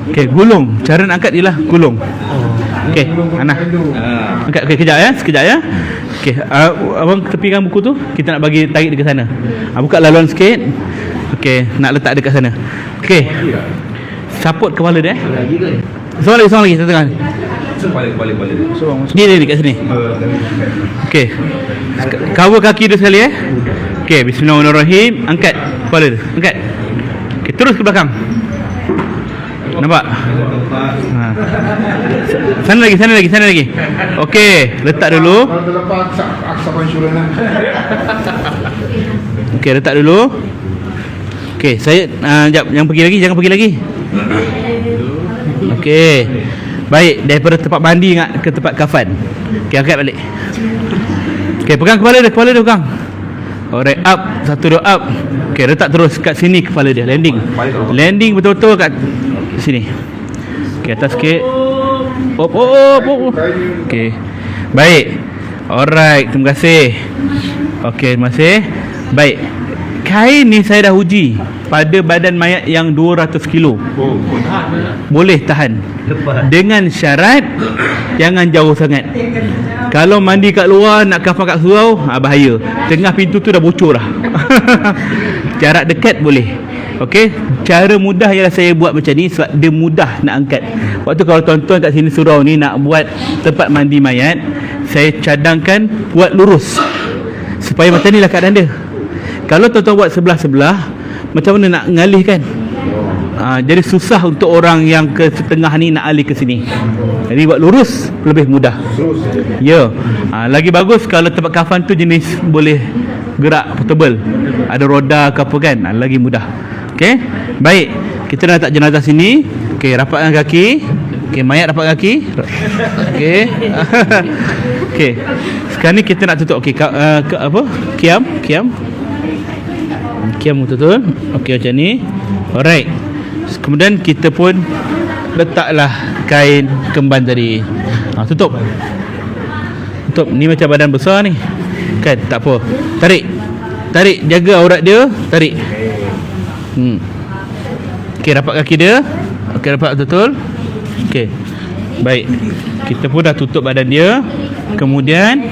Okey, gulung. Cara nak angkat ialah gulung. Okey, Ana. Angkat. Okey, sekejap ya. Okey, abang tepikan buku tu. Kita nak bagi tarik dekat sana. Buka laluan sikit. Okey, nak letak dekat sana. Okey. Support kepala dia. Seorang lagi tengah. Kepala dia kat sini. Okey. Cover kaki dia sekali Okey, bismillahirrahmanirrahim. Angkat kepala dia. Angkat. Okey, terus ke belakang. Nampak? Sana lagi. Okey, letak dulu. Okey, letak dulu. Okey, saya jangan pergi lagi. Okey. Baik, daripada tempat mandi ke tempat kafan. Okey, angkat balik. Okey, pegang kepala dia pegang. Alright, up. Satu dua up. Okey, letak terus kat sini kepala dia. Landing betul-betul kat sini. Okey, atas sikit. Op. Okey. Baik. Alright, terima kasih. Okey, terima kasih. Baik. Kain ni saya dah uji pada badan mayat yang 200 kilo. Boleh tahan. Dengan syarat jangan jauh sangat. Kalau mandi kat luar nak kafan kat surau, bahaya. Tengah pintu tu dah bocor dah. Jarak dekat boleh. Okey, cara mudah ialah saya buat macam ni sebab dia mudah nak angkat. Waktu kalau tuan-tuan kat sini surau ni nak buat tempat mandi mayat, saya cadangkan buat lurus. Supaya macam inilah keadaan dia. Kalau tuan-tuan buat sebelah-sebelah, macam mana nak ngalihkan? Jadi susah untuk orang yang ke tengah ni nak alih ke sini. Jadi buat lurus lebih mudah. Ya. Lagi bagus kalau tempat kafan tu jenis boleh gerak portable. Ada roda ke apa kan? Lagi mudah. Okey. Baik. Kita dah letak jenazah sini. Okey, rapatkan kaki. Okey, mayat rapat kaki. Okey. Okey. Sekarang ni kita nak tutup. Okey, apa? Kiam. Kiam betul. Okey, macam ni. Alright. Kemudian kita pun letaklah kain kemban tadi. Tutup. Ni macam badan besar ni. Kan, tak apa. Tarik, jaga aurat dia, tarik. Okey, rapat kaki dia. Okey, rapat betul. Okey. Baik. Kita pun dah tutup badan dia. Kemudian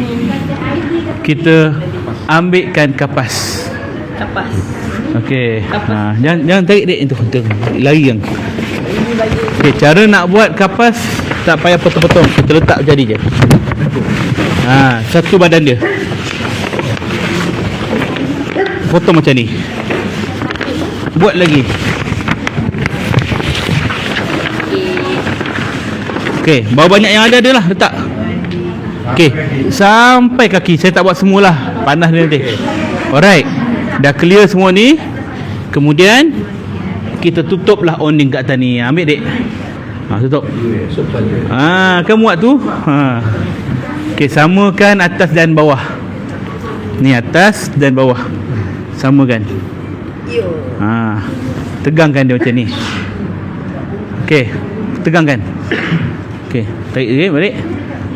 kita ambilkan kapas. Okey. Jangan tarik dek itu. Lari yang. Okey, cara nak buat kapas tak payah potong-potong. Kita letak jadi je. Satu badan dia. Potong macam ni. Buat lagi. Okey, bau banyak yang ada adalah letak. Okey, sampai kaki. Saya tak buat semualah. Panas dia nanti. Alright. Dah clear semua ni. Kemudian kita tutuplah onding kat atas ni. Ambil dek. Tutup. Kan muat tu. Okey, samakan atas dan bawah. Ni atas dan bawah. Samakan. Tegangkan dia macam ni. Okey, tegangkan. Okey, tarik balik.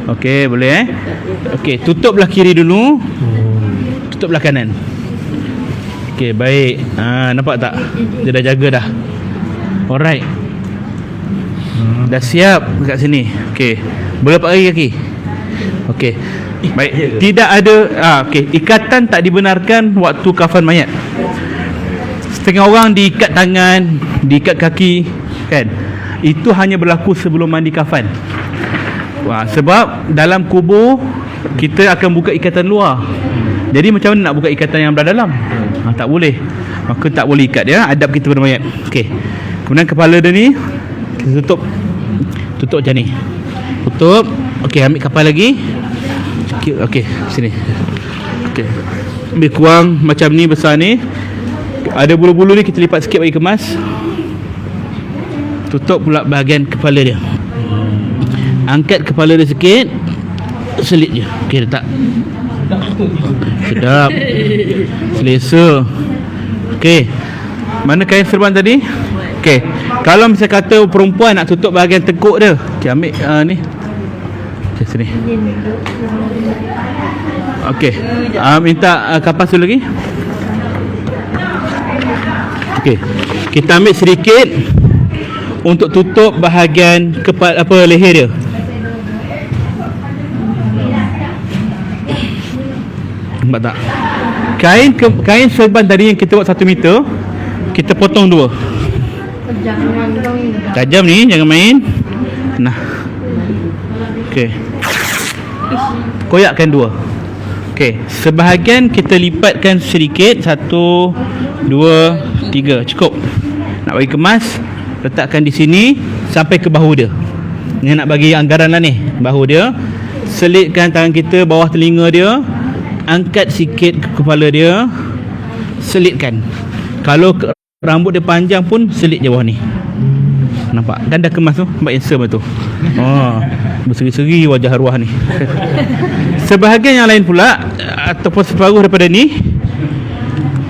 Okey, boleh Okey, tutuplah kiri dulu. Tutuplah kanan. Okey, baik. Nampak tak? Dia dah jaga dah. Alright. Dah siap dekat sini. Okey. Boleh lepas kaki. Okey. Baik. Tidak ada okey, ikatan tak dibenarkan waktu kafan mayat. Setengah orang diikat tangan, diikat kaki, kan? Itu hanya berlaku sebelum mandi kafan. Sebab dalam kubur kita akan buka ikatan luar. Jadi macam mana nak buka ikatan yang belah dalam? Tak boleh. Maka tak boleh ikat dia. Adab kita pada mayat. Okey. Kemudian kepala dia ni kita tutup. Tutup macam ni. Tutup. Okey, ambil kapal lagi. Okey, sini. Okey. Lebih kurang macam ni, besar ni. Ada bulu-bulu ni kita lipat sikit bagi kemas. Tutup pula bahagian kepala dia. Angkat kepala dia sikit. Selit je. Okey, letak. Sedap. Selesa. Okey. Mana kain serban tadi? Okey. Kalau misalnya kata perempuan nak tutup bahagian tekuk dia, okey, ambil ni. Okey, sini. Okey. Minta kapas dulu lagi. Okey. Kita ambil sedikit untuk tutup bahagian kepala leher dia. Nampak tak? Kain serban tadi yang kita buat 1 meter, kita potong 2. Tajam ni, jangan main. Nah. Okey. Koyakkan 2. Okey, sebahagian kita lipatkan sedikit. 1, 2, 3. Cukup. Nak bagi kemas, letakkan di sini sampai ke bahu dia. Ni nak bagi anggaran lah ni. Bahu dia. Selitkan tangan kita bawah telinga dia. Angkat sikit kepala dia. Selitkan. Kalau rambut dia panjang pun selit je bawah ni. Nampak? Kan dah kemas tu. Nampak handsome tu. Berseri-seri wajah arwah ni. Sebahagian yang lain pula, ataupun separuh daripada ni,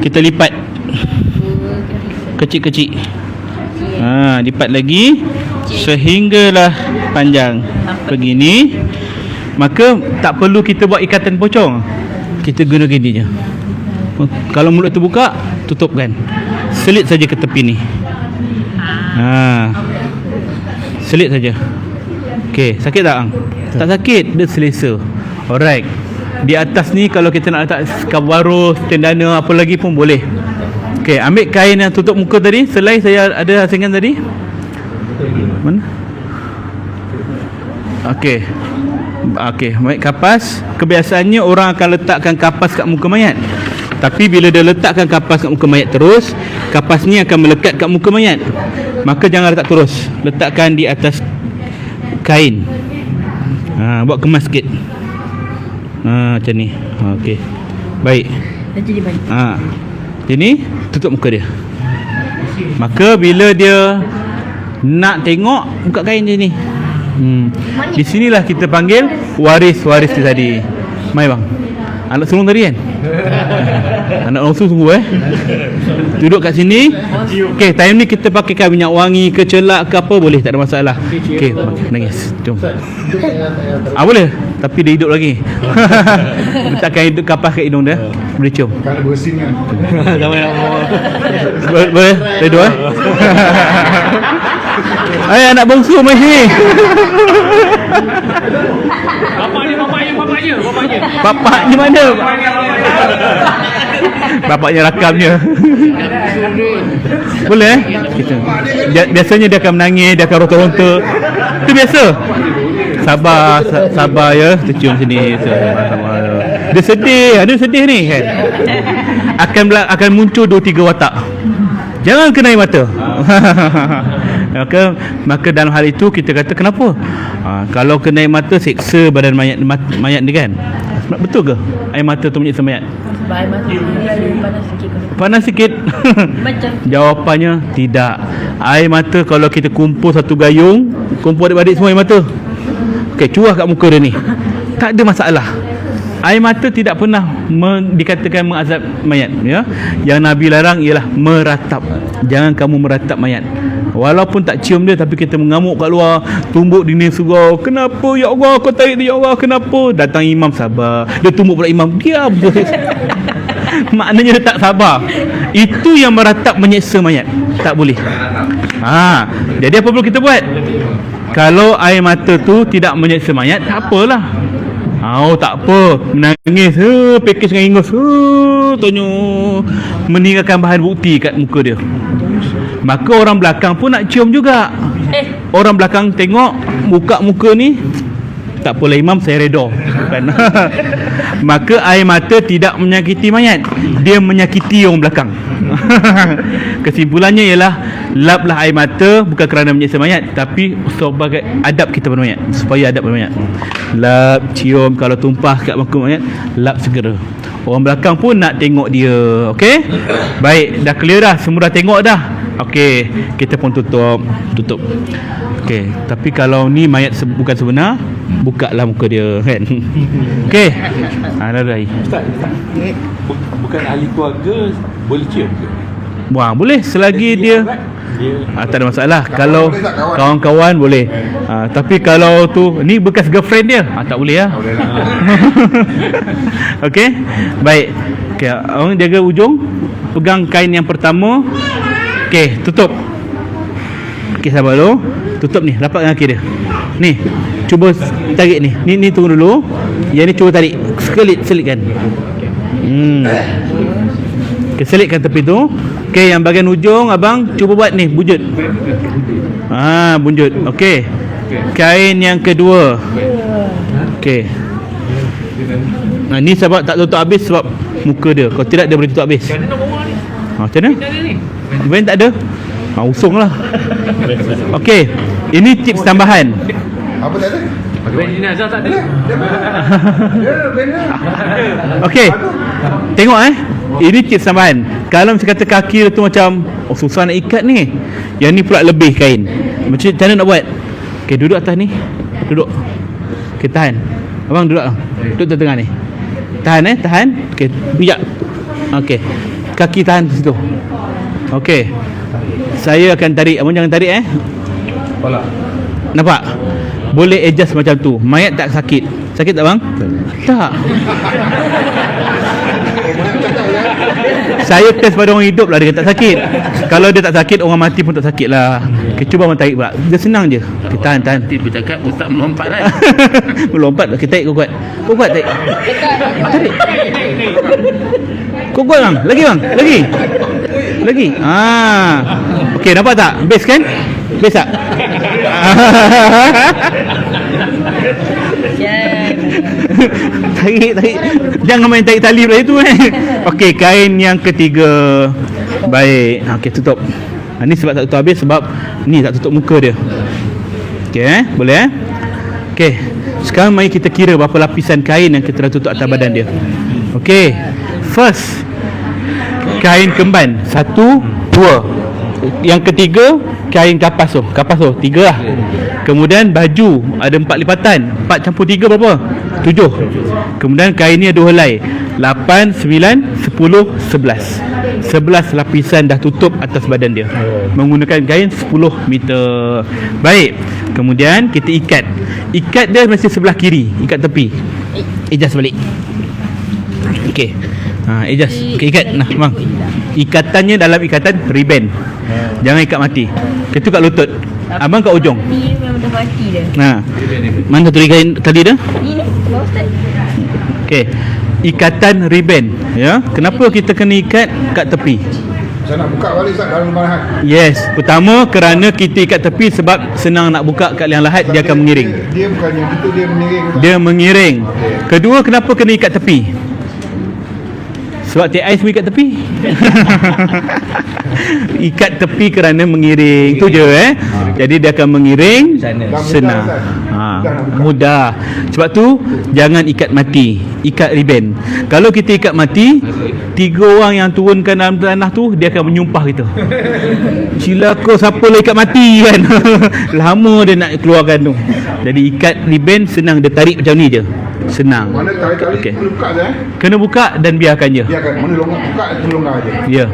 kita lipat kecil-kecil. Lipat lagi sehinggalah panjang begini. Maka tak perlu kita buat ikatan pocong. Kita guna gini je. Kalau mulut terbuka, tutupkan. Selit saja ke tepi ni. Selit saja. Okey, sakit tak, Ang? Tak sakit, dia selesa. Alright. Di atas ni kalau kita nak letak kabarus, tendana, apa lagi pun boleh. Okey, ambil kain yang tutup muka tadi. Selai saya ada hasingan tadi. Mana? Okey. Okey, ambil kapas. Kebiasaannya orang akan letakkan kapas kat muka mayat. Tapi bila dia letakkan kapas kat muka mayat terus, kapas ni akan melekat kat muka mayat. Maka jangan letak terus. Letakkan di atas kain. Buat kemas sikit. Macam ni. Okey. Baik. Jadi tutup muka dia. Maka bila dia nak tengok, buka kain je ni. Di sinilah kita panggil waris dia tadi. Mai bang. Anak sulung tadi kan? Anak orang sungguh duduk kat sini. Okey, time ni kita pakaikan minyak wangi ke celak ke apa boleh, tak ada masalah. Okey, nangis. Jom. Boleh, tapi dia hidup lagi. Letakkan kapas kat hidung dia. Boleh cium. Kalau bersin kan. Boleh? Dua. Anak bongsu mai sini. Bapaknya mana? Bapaknya rakamnya. Boleh kita. Biasanya dia akan menangis, dia akan ronta-ronta. Itu biasa. Sabar ya, tercium sini. Dia sedih ni kan. Akan muncul 2-3 watak. Jangan kenai mata. Maka dalam hal itu kita kata kenapa? Kalau kenai mata seksa badan mayat ni kan. Betul ke air mata tu menyiksa mayat? Sebab air mata dia panas sikit. Panas sikit. Macam Jawapannya tidak. Air mata kalau kita kumpul satu gayung, kumpul adik-adik semua air mata, okey, curah kat muka dia ni, tak ada masalah. Air mata tidak pernah dikatakan mengazab mayat, ya. Yang Nabi larang ialah meratap. Jangan kamu meratap mayat. Walaupun tak cium dia, tapi kita mengamuk kat luar, tumbuk dinding surau. Kenapa ya Allah kau tarik dia, ya Allah kenapa? Datang imam, sabar. Dia tumbuk pula imam, diam. Maknanya dia tak sabar. Itu yang meratap menyeksa mayat. Tak boleh. Jadi apa perlu kita buat? Kalau air mata tu tidak menyeksa mayat, tak apalah. Tak apa, menangis, package dengan ingus, tonyo, meninggalkan bahan bukti kat muka dia. Maka orang belakang pun nak cium juga. Orang belakang tengok buka muka ni, tak apalah imam, saya reda kan? Maka air mata tidak menyakiti mayat, dia menyakiti orang belakang. Kesimpulannya ialah laplah air mata bukan kerana menyiksa mayat, tapi sebagai adab kita pada mayat, supaya adab pada mayat. Lap, cium, kalau tumpah kat muka mayat, lap segera. Orang belakang pun nak tengok dia. Okey? Baik, dah clear dah, semua dah tengok dah. Okey, kita pun tutup. Okey, tapi kalau ni mayat bukan sebenar, bukalah muka dia kan. Okey. Dah. Ustaz, bukan ahli keluarga boleh cium ke? Wah, boleh selagi dia tak ada masalah. Kalau kawan-kawan boleh. Tapi kalau tu ni bekas girlfriend dia, tak boleh lah. Okey. Baik. Okey, orang jaga ujung, pegang kain yang pertama. Okey, tutup. Okey, sabar dulu. Tutup ni, rapat dengan kaki dia. Ni, cuba tarik ni. Ni tunggu dulu. Yang ni cuba tarik. Selitkan. Okay, selitkan tepi tu. Okey, yang bahagian ujung abang cuba buat ni, bunjut. Bunjut. Okey. Kain yang kedua. Okey. Ni sebab tak tutup habis sebab muka dia. Kalau tidak dia boleh tutup habis. Macam mana? Van tak ada. Usung lah. Okey. Ini tips tambahan. Apa tak ada? Van jenazah tak ada. Okey. Tengok ini tips tambahan. Kalau macam kata kaki dia tu macam susah nak ikat ni, yang ni pula lebih kain. Macam mana nak buat? Okey, duduk atas ni. Duduk. Okey, tahan. Abang duduk lah. Duduk tengah ni. Tahan tahan. Okey, bijak. Okey. Kaki tahan di situ. Okey. Saya akan tarik. Abang jangan tarik Kepala. Nampak? Boleh adjust macam tu. Mayat tak sakit. Sakit tak bang? Tak. Saya test pada orang hidup lah, dia tak sakit. Kalau dia tak sakit, orang mati pun tak sakit lah. Okay, cuba abang tarik pula. Dia senang je. Okay, tahan. Nanti bercakap ustaz melompat kan. Melompat. Okay, tarik kuat. Kuat tarik. Tarik. Kuat bang. Lagi bang. Lagi. Okey, nampak tak? Best kan? Best tak? Tarik. Jangan main tarik tali pula itu Okey, kain yang ketiga. Baik. Okey, tutup. Ni sebab tak tutup habis, sebab ni tak tutup muka dia. Okey, boleh Okey. Sekarang mari kita kira berapa lapisan kain yang kita dah tutup atas badan dia. Okey. First, kain kemban. 1, 2. Yang ketiga, kain kapas tu. 3 lah. Kemudian baju ada 4 lipatan. 4 campur 3 berapa? 7. Kemudian kain ni ada 2 helai. 8, 9, 10, 11. 11 lapisan dah tutup atas badan dia menggunakan kain 10 meter. Baik. Kemudian kita ikat. Ikat dia mesti sebelah kiri, ikat tepi. Adjust balik. Okey. Adjust. Okey, ikat. Nah, bang. Ikatannya dalam ikatan ribbon. Jangan ikat mati. Itu kat lutut. Abang kat ujung. Ni memang dah mati dah. Mana satu kain tadi dah? Ni Ustaz. Okey. Ikatan ribbon, ya. Kenapa kita kena ikat kat tepi? Saya nak buka balik Ustaz dalam rumah lahat. Yes, pertama kerana kita ikat tepi sebab senang nak buka kat liang lahat, dia akan mengiring. Dia bukan yang itu, dia mengiring. Dia mengiring. Kedua, kenapa kena ikat tepi? Sebab TI semua ikat tepi. Ikat tepi kerana mengiring. Tu je Jadi dia akan mengiring senang. Mudah. Sebab tu jangan ikat mati, ikat riben. Kalau kita ikat mati, 3 orang yang turunkan dalam tanah tu, dia akan menyumpah kita. Cilaka siapa lah ikat mati kan. Lama dia nak keluarkan tu. Jadi ikat riben senang, dia tarik macam ni je. Senang. Mana tali-tali kena buka je Kena buka dan biarkan je. Biarkan. Mana longgar buka, itu longgar je. Ya.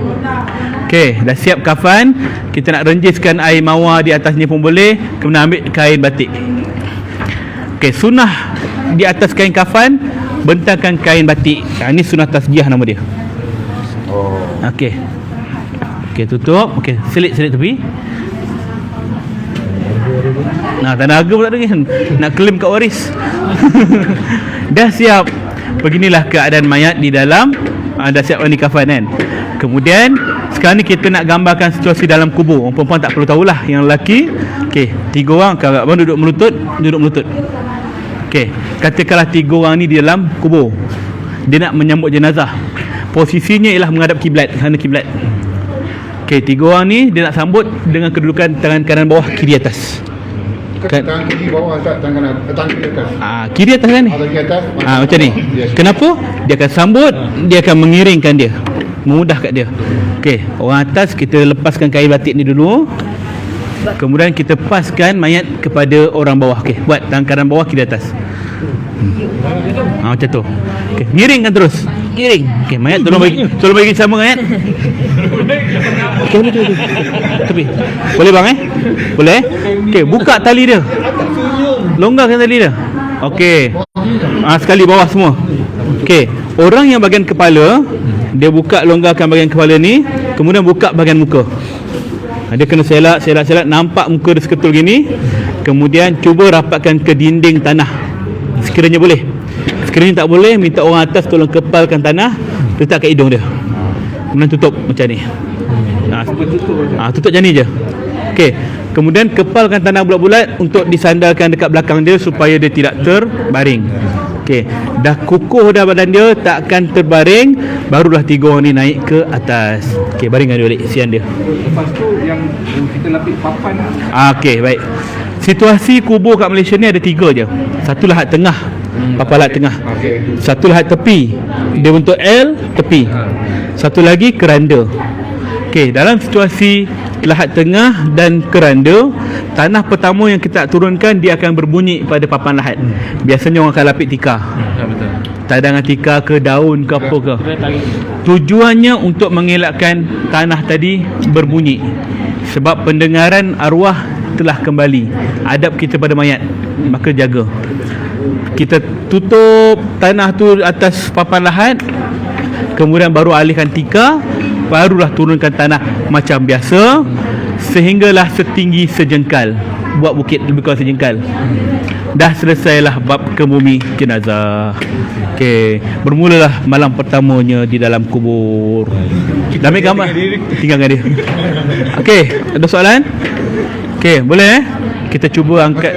Okey, dah siap kafan. Kita nak renjiskan air mawar di atasnya pun boleh. Kemudian ambil kain batik. Okey, sunnah di atas kain kafan, bentangkan kain batik. Ini sunnah tasjiyah nama dia. Okey. Okey, tutup. Okey, selit-selit tepi. Nah, tenaga pula lagi nak claim kat waris. Dah siap. Beginilah keadaan mayat di dalam. Dah siap ni kafan kan. Kemudian sekarang ni kita nak gambarkan situasi dalam kubur. Orang perempuan tak perlu tahulah. Yang lelaki, okey, 3 orang kalau abang duduk melutut. Okey, katakanlah 3 orang ni di dalam kubur. Dia nak menyambut jenazah. Posisinya ialah menghadap kiblat, kerana kiblat. Okey, 3 orang ni dia nak sambut dengan kedudukan tangan kanan bawah, kiri atas. Kan? Tangan kiri bawah, tangan kanan, tangan kiri atas. Kiri atas kan ni? Tangan kiri atas. Macam ni. Yes. Kenapa? Dia akan sambut, dia akan mengiringkan dia, memudahkan dia. Okey, orang atas kita lepaskan kain batik ni dulu. Kemudian kita paskan mayat kepada orang bawah. Okey, buat tangan kanan bawah, kiri atas. Macam tu. Okey, miringkan terus. Miring. Okey, mayat tolong bagi sama mayat. Okey, boleh. Tepi. Boleh bang Boleh Okey, buka tali dia. Longgarkan tali dia. Okey. Sekali bawah semua. Okey, orang yang bahagian kepala, dia buka, longgarkan bahagian kepala ni, kemudian buka bahagian muka. Dia kena selak, nampak muka dia seketul gini. Kemudian cuba rapatkan ke dinding tanah sekiranya boleh. Sekiranya tak boleh, minta orang atas tolong kepalkan tanah, letak kat hidung dia, kemudian tutup macam ni. Tutup macam ni je. Okey, kemudian kepalkan tanah bulat-bulat untuk disandarkan dekat belakang dia supaya dia tidak terbaring. Okey, dah kukuh dah badan dia, takkan terbaring, barulah 3 orang ni naik ke atas. Okey, baringkan dia balik sian dia. Lepas tu yang kita lapik papan. Okey, baik. Situasi kubur kat Malaysia ni ada 3 je. Satu lahat tengah, papan lahat tengah. Satu lahat tepi, dia bentuk L, tepi. Satu lagi keranda. Okey, dalam situasi lahat tengah dan keranda, tanah pertama yang kita turunkan, dia akan berbunyi pada papan lahat. Biasanya orang akan lapik tikar. Tadangan tikar ke, daun ke, apa ke. Tujuannya untuk mengelakkan tanah tadi berbunyi. Sebab pendengaran arwah telah kembali. Adab kita pada mayat, maka jaga. Kita tutup tanah tu atas papan lahat, kemudian baru alihkan tikar, barulah turunkan tanah macam biasa, sehinggalah setinggi sejengkal. Buat bukit lebih kurang sejengkal. Dah selesailah bab kemumi jenazah. Okey, bermulalah malam pertamanya di dalam kubur. Dah ambil gambar? Tinggalkan dia. Okey, ada soalan? Okey, boleh kita cuba angkat.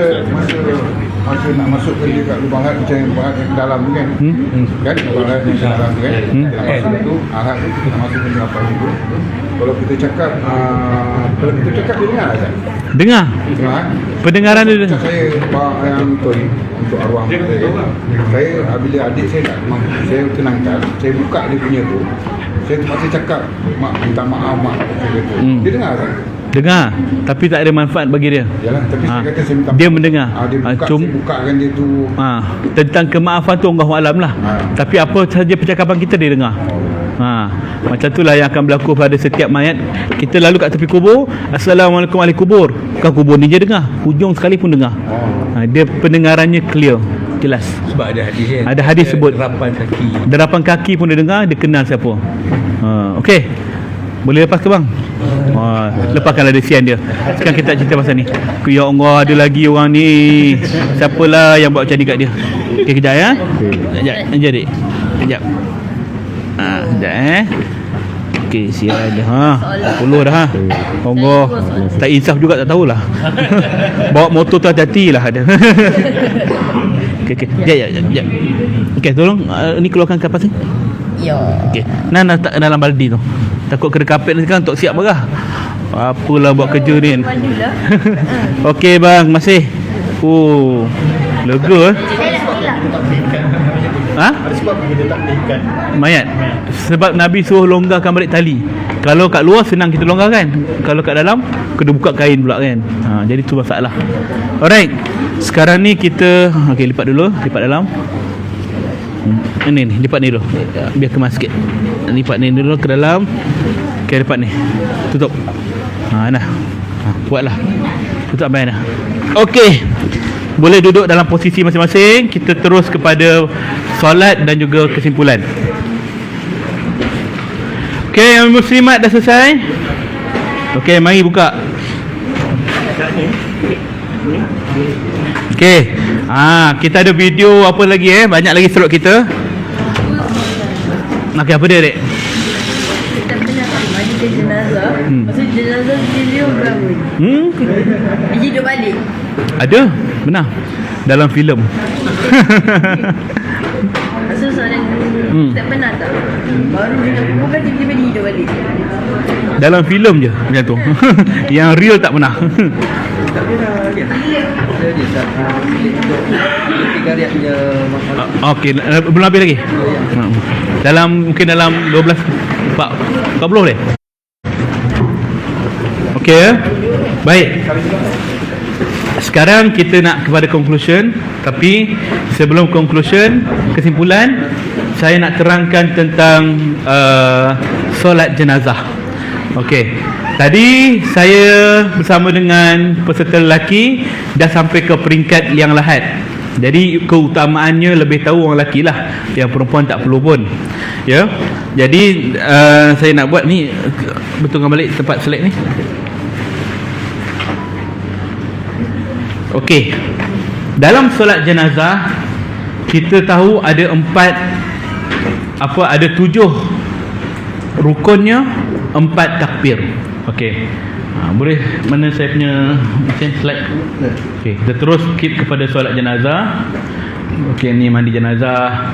Masa nak masuk ke dekat lubang lahat, macam yang lubang lahat yang ke dalam tu kan. Kan lubang lahat yang ke dalam tu kan. Nak masuk tu, lahat tu kita nak masuk ke dalam tu. Kalau kita cakap dia dengar tak? Dengar. Pendengaran dia. Saya yang tu ni untuk arwah saya bila adik saya tak mampu, saya tenangkan, saya buka dia punya tu, saya terpaksa cakap, mak minta maaf mak, dia dengar tak? Dengar, tapi tak ada manfaat bagi dia. Yalah, tapi saya kata saya minta dia mendengar. Dia buka, saya bukakan dia tu. Tentang kemaafan tu Allah alam lah. Tapi apa sahaja percakapan kita dia dengar. Macam itulah yang akan berlaku pada setiap mayat. Kita lalu kat tepi kubur, Assalamualaikum ahli kubur. Bukan kubur ni je dengar, hujung sekali pun dengar. Dia pendengarannya clear, jelas. Sebab ada hadis kan? Ada hadis sebut derapan kaki pun dia dengar, dia kenal siapa. Okey, boleh lepas ke bang? Lepaskanlah dia sian dia. Sekarang kita cerita pasal ni. Ya Allah, ada lagi orang ni, siapalah yang buat macam ni kat dia. Okey, kejap ya. Kejap adik. Kejap. Sekejap Okey, sial dah. 10 dah. Allah, tak insaf juga, tak tahulah. Bawa motor tu hati-hati lah ada. Okey. Sekejap. Okey, tolong ni keluarkan kapas ni. Ya. Okey. Nah tak dalam baldi tu. Takut kena kapet nanti kan untuk siap berah. Apalah buat kerja ni. Majulah. Okey bang, masih. Oh. Lega Ha? Ada sebab kita tak bolehkan Mayat. Sebab Nabi suruh longgarkan balik tali. Kalau kat luar senang kita longgarkan. Kalau kat dalam kena buka kain pula kan. Jadi tu masalah. Alright. Sekarang ni kita lipat dulu, lipat dalam. Ni lipat ni dulu. Biar kemas sikit. Lipat ni dulu ke dalam. Okey, lipat ni. Tutup. Nah. Buatlah. Tutup sampai dah. Okey. Boleh duduk dalam posisi masing-masing. Kita terus kepada solat dan juga kesimpulan. Okey, yang muslimat dah selesai. Okey, mari buka. Okey. Kita ada video apa lagi banyak lagi slot kita. Okey, apa dia, Dek? Kita pernah mandi ke jenazah. Maksud jenazah dia bangun. Dia hidup balik. Ada, benar. Dalam filem. Maksud soalan tak pernah tak? Baru dia nak bukan tiba-tiba dia hidup balik. Dalam filem je macam tu. Yang real tak pernah. Okey, belum habis lagi. Mungkin dalam 12 40 boleh. Okey. Baik. Sekarang kita nak kepada conclusion. Tapi sebelum conclusion, kesimpulan, saya nak terangkan tentang solat jenazah. Okey. Tadi saya bersama dengan peserta lelaki dah sampai ke peringkat yang lahat. Jadi keutamaannya lebih tahu orang lelaki lah. Yang perempuan tak perlu pun. Ya. Jadi saya nak buat ni, betulkan balik tempat select ni. Okey. Dalam solat jenazah kita tahu ada 7 rukunnya, 4 takbir. Okey. Boleh mana saya punya slide? Okey, kita terus skip kepada solat jenazah. Okey, ni mandi jenazah.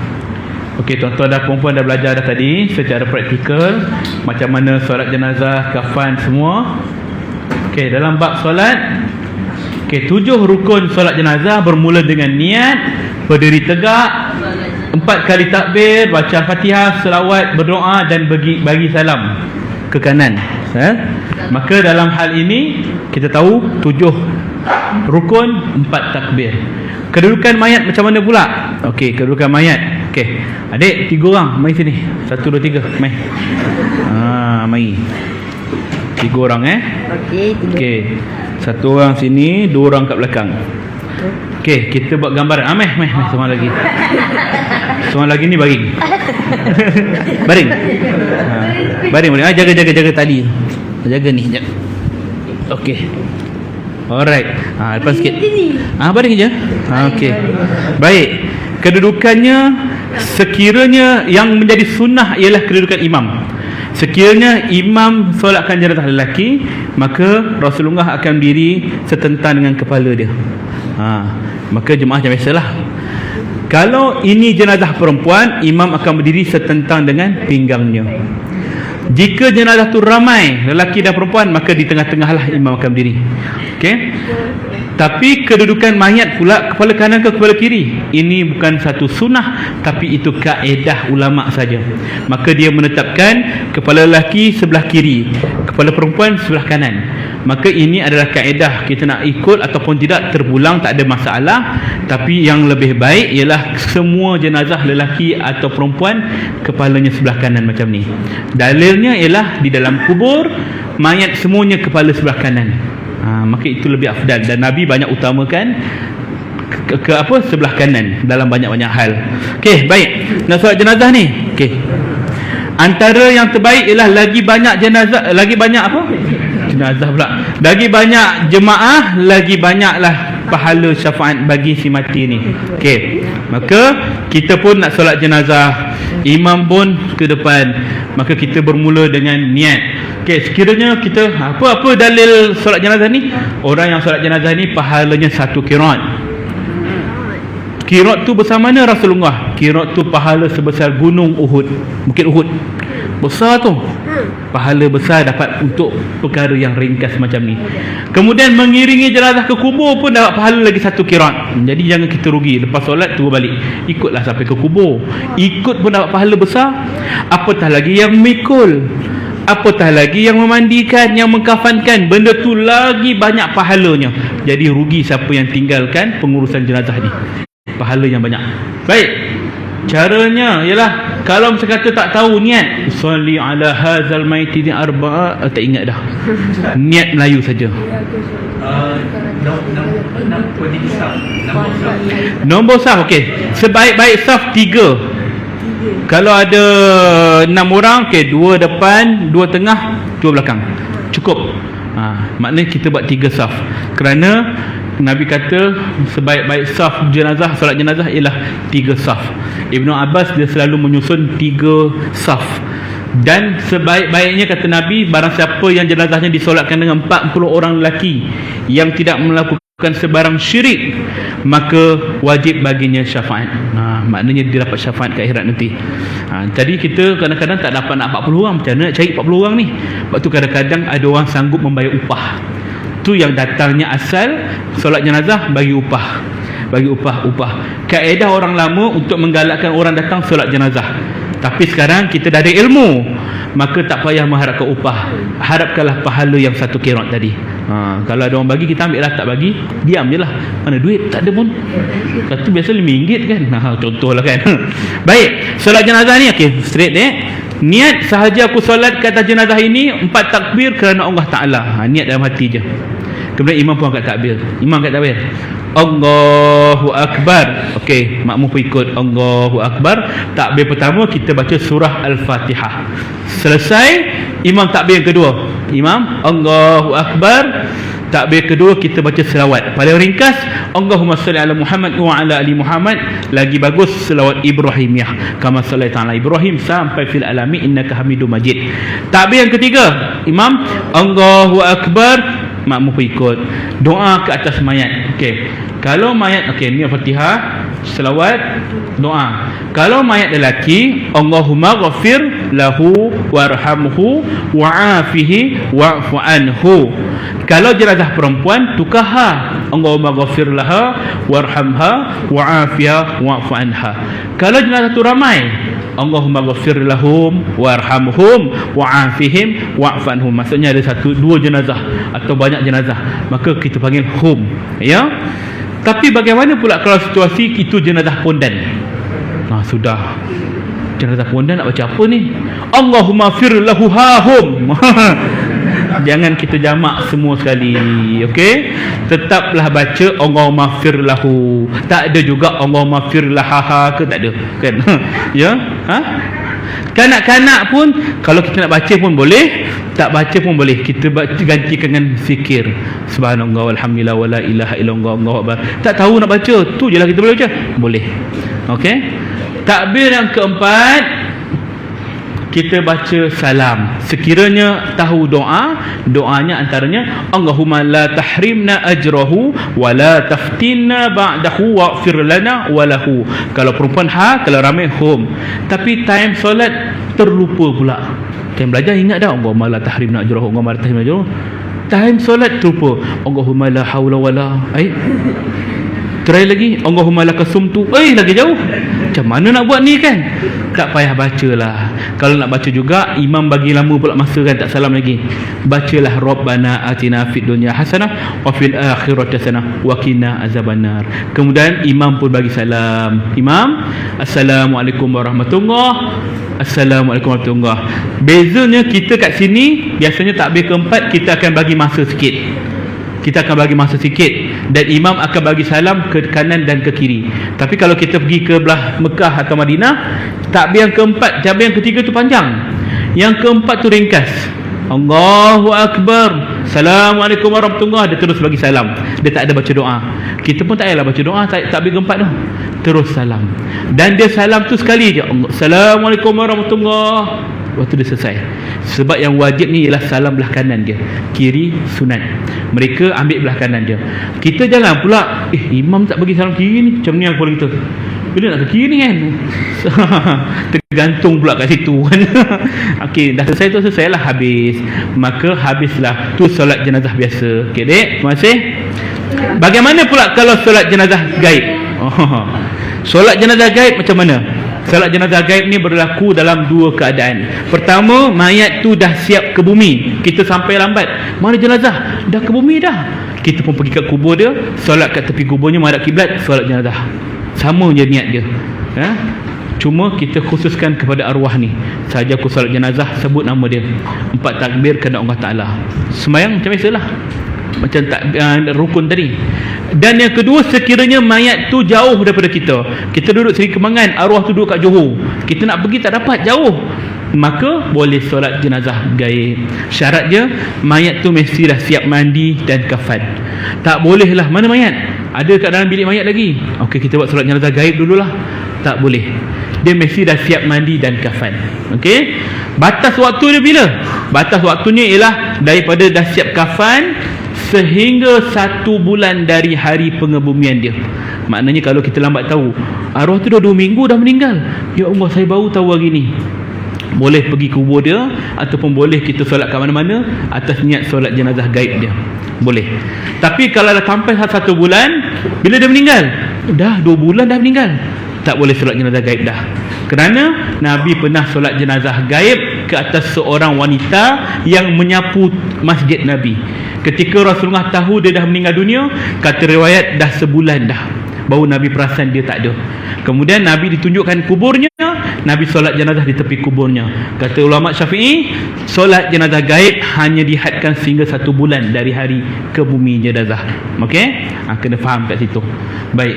Okey, tuan-tuan dan perempuan dah belajar dah tadi secara praktikal macam mana solat jenazah, kafan semua. Okey, dalam bab solat, 7 rukun solat jenazah bermula dengan niat, berdiri tegak, 4 kali takbir, baca Fatihah, selawat, berdoa dan bagi salam ke kanan. Maka dalam hal ini kita tahu 7 rukun, 4 takbir. Kedudukan mayat macam mana pula? Okey, kedudukan mayat. Okey. Adik 3 orang mai sini. 1 2 3 mai. Mai. 3 orang Okey. 1 orang sini, 2 orang kat belakang. Okey, kita buat gambaran. Mai seorang lagi. Seorang lagi ni baring. Baring. Baring. Jaga tali. Jaga ni jap. Okey. Alright. Lepas sikit. Baring je. Okey. Baik. Kedudukannya sekiranya yang menjadi sunnah ialah kedudukan imam. Sekiranya imam solatkan jenazah lelaki, maka Rasulullah akan berdiri setentang dengan kepala dia. Maka jemaah macam biasalah. Kalau ini jenazah perempuan, imam akan berdiri setentang dengan pinggangnya. Jika jenazah tu ramai, lelaki dan perempuan, maka di tengah-tengah lah imam akan berdiri. Okey. Tapi kedudukan mayat pula kepala kanan ke kepala kiri, ini bukan satu sunnah, tapi itu kaedah ulama saja. Maka dia menetapkan kepala lelaki sebelah kiri, kepala perempuan sebelah kanan. Maka ini adalah kaedah, kita nak ikut ataupun tidak terpulang tak ada masalah. Tapi yang lebih baik ialah semua jenazah lelaki atau perempuan kepalanya sebelah kanan macam ni. Dalilnya ialah di dalam kubur mayat semuanya kepala sebelah kanan. Maka itu lebih afdal, dan Nabi banyak utamakan ke sebelah kanan dalam banyak-banyak hal. Okey, baik. Nak solat jenazah ni. Okey. Antara yang terbaik ialah lagi banyak jenazah, lagi banyak jenazah pula. Lagi banyak jemaah, lagi banyaklah pahala syafaat bagi si mati ni. Okey. Maka kita pun nak solat jenazah, imam pun ke depan. Maka kita bermula dengan niat. Okey, sekiranya kita apa dalil solat jenazah ni? Orang yang solat jenazah ni pahalanya 1 qiraat. Qirat tu besar mana Rasulullah? Qirat tu pahala sebesar gunung Uhud, Bukit Uhud. Besar tu. Pahala besar dapat untuk perkara yang ringkas macam ni. Kemudian mengiringi jenazah ke kubur pun dapat pahala lagi 1 qirat. Jadi jangan kita rugi, lepas solat turun balik, ikutlah sampai ke kubur, ikut pun dapat pahala besar. Apatah lagi yang mikul, apatah lagi yang memandikan, yang mengkafankan, benda tu lagi banyak pahalanya. Jadi rugi siapa yang tinggalkan pengurusan jenazah ni, pahala yang banyak. Baik, caranya ialah kalau macam kata tak tahu niat, usolli ala hadzal maiti ni arba'a, tak ingat dah. Niat Melayu saja. Nombor saf, okey. Sebaik-baik saf 3. Kalau ada 6 orang, okey, 2 depan, 2 tengah, 2 belakang. Cukup. Maknanya kita buat 3 saf. Kerana Nabi kata sebaik-baik saf jenazah, solat jenazah ialah 3 saf. Ibnu Abbas dia selalu menyusun 3 saf. Dan sebaik-baiknya kata Nabi, barang siapa yang jenazahnya disolatkan dengan 40 orang lelaki yang tidak melakukan sebarang syirik, maka wajib baginya syafaat. Maknanya dia dapat syafaat ke akhirat nanti. Jadi kita kadang-kadang tak dapat nak 40 orang. Macam mana nak cari 40 orang ni? Sebab tu kadang-kadang ada orang sanggup membayar upah. Tu yang datangnya asal solat jenazah, bagi upah. Bagi upah. Kaedah orang lama untuk menggalakkan orang datang solat jenazah. Tapi sekarang kita dah ada ilmu, maka tak payah mengharapkan upah. Harapkanlah pahala yang 1 qirat tadi. Kalau ada orang bagi, kita ambil lah. Tak bagi, diam je lah. Mana duit? Tak ada pun. Kata biasa RM5 kan. Contohlah kan. Baik, solat jenazah ni okey, straight niat sahaja aku solat kata jenazah ini 4 takbir kerana Allah Ta'ala. Niat dalam hati je. Kemudian imam pun angkat takbir. Imam angkat takbir, Allahu Akbar. Okey, makmum pun ikut Allahu Akbar. Takbir pertama kita baca surah Al-Fatihah. Selesai, imam takbir yang kedua. Imam Allahu Akbar. Takbir kedua kita baca selawat. Paling ringkas, Allahumma salli ala Muhammad wa ala ali Muhammad. Lagi bagus selawat Ibrahimiyah, kama sallaita ala Ibrahim sampai fil alamin innaka Hamidum Majid. Takbir yang ketiga, imam Allahu Akbar, makmum pun ikut. Doa ke atas mayat. Okey. Kalau mayat, okey, ni Fatihah, selawat, doa. Kalau mayat lelaki, Allahumma ghafir lahu warhamhu wa'afihi wa'fu anhu. Kalau jenazah perempuan, tukar Allahumma ghafir laha warhamha wa'afiha wa'fu anha. Kalau jenazah tu ramai, Allahumma ghafir lahum warhamhum wa'afihim wa'fu anhum. Maksudnya ada 1, 2 jenazah atau banyak jenazah, maka kita panggil hum, ya. Tapi bagaimana pula kalau situasi itu jenazah pondan? Sudah jenazah pondan nak baca apa ni? Allahumma fir lahu hahum. Jangan kita jamak semua sekali, okey? Tetaplah baca Allahumma fir lahu. Tak ada juga Allahumma fir lahaha ke, tak ada kan? Ya? Kanak-kanak pun kalau kita nak baca pun boleh, tak baca pun boleh. Kita gantikan dengan zikir subhanallah walhamdulillah wala ilaha illallah Allahu akbar. Tak tahu nak baca, tu je lah kita boleh baca, boleh. Okey. Takbir yang keempat, kita baca salam. Sekiranya tahu doa, doanya antaranya Allahumma la tahrimna ajrahu wa la taftinna ba'dahu waghfir lana wa lahu. Kalau perempuan kalau ramai hum. Tapi time solat terlupa pula. Time belajar ingat dah Allahumma la tahrimna ajrahu, Allahumma la tahrimna ajrahu. Time solat terlupa Allahumma la haula wala. Try lagi Allahumma lakasumtu. Lagi jauh. Macam mana nak buat ni kan? Tak payah bacalah. Kalau nak baca juga, imam bagi lama pula masa kan, tak salam lagi. Bacalah Rabbana atina fid dunya hasanah wa fil akhirati hasanah wa qina azabannar. Kemudian imam pun bagi salam. Imam, Assalamualaikum warahmatullahi. Assalamualaikum warahmatullahi. Bezanya kita kat sini biasanya takbir keempat kita akan bagi masa sikit. Kita akan bagi masa sikit dan imam akan bagi salam ke kanan dan ke kiri. Tapi kalau kita pergi ke belah Mekah atau Madinah, takbir yang keempat, takbir yang ketiga tu panjang. Yang keempat tu ringkas. Allahu Akbar, Assalamualaikum warahmatullahi, dia terus bagi salam. Dia tak ada baca doa. Kita pun tak payahlah baca doa takbir keempat tu. Terus salam. Dan dia salam tu sekali je. Assalamualaikum warahmatullahi. waktu dia selesai. Sebab yang wajib ni ialah salam belah kanan dia, kiri sunat. Mereka ambil belah kanan dia. Kita jangan pula imam tak bagi salam kiri ni, macam ni yang pola kita. Bila nak ke kiri ni kan? Tergantung pula kat situ kan. Okey, dah selesai tu, selesai lah, habis. Maka habislah tu solat jenazah biasa. Okey dek, terima kasih. Bagaimana pula kalau solat jenazah gaib? Solat jenazah gaib macam mana? Solat jenazah gaib ni berlaku dalam dua keadaan. Pertama, mayat tu dah siap ke bumi, kita sampai lambat. Mana jenazah? Dah ke bumi dah. Kita pun pergi kat kubur dia, solat kat tepi kuburnya menghadap kiblat, solat jenazah. Sama je niat dia. Cuma kita khususkan kepada arwah ni. Saja aku solat jenazah, sebut nama dia, 4 takbir kepada Allah Ta'ala. Sembahyang macam biasalah, macam rukun tadi. Dan yang kedua, sekiranya mayat tu jauh daripada kita, kita duduk Seri Kembangan, arwah tu duduk kat Johor, kita nak pergi tak dapat, jauh, maka boleh solat jenazah gaib. Syarat dia, mayat tu mesti dah siap mandi dan kafan. Tak boleh lah, mana mayat? Ada kat dalam bilik mayat lagi, okey kita buat solat jenazah gaib dululah. Tak boleh. Dia mesti dah siap mandi dan kafan. Okey. Batas waktu dia bila? Batas waktunya ialah daripada dah siap kafan sehingga 1 bulan dari hari pengebumian dia. Maknanya kalau kita lambat tahu, arwah tu dah 2 minggu dah meninggal, ya Allah saya baru tahu hari ni, boleh pergi kubur dia, ataupun boleh kita solat kat mana-mana atas niat solat jenazah gaib dia. Boleh. Tapi kalau dah sampai 1 bulan, bila dia meninggal, dah 2 bulan dah meninggal, tak boleh solat jenazah gaib dah. Kerana Nabi pernah solat jenazah gaib ke atas seorang wanita yang menyapu masjid Nabi. Ketika Rasulullah tahu dia dah meninggal dunia, kata riwayat dah sebulan dah, baru Nabi perasan dia tak ada. Kemudian Nabi ditunjukkan kuburnya, Nabi solat jenazah di tepi kuburnya. Kata ulama Syafi'i, solat jenazah gaib hanya dihadkan sehingga 1 bulan dari hari ke bumi jenazah. Okey? Kena faham kat situ. Baik.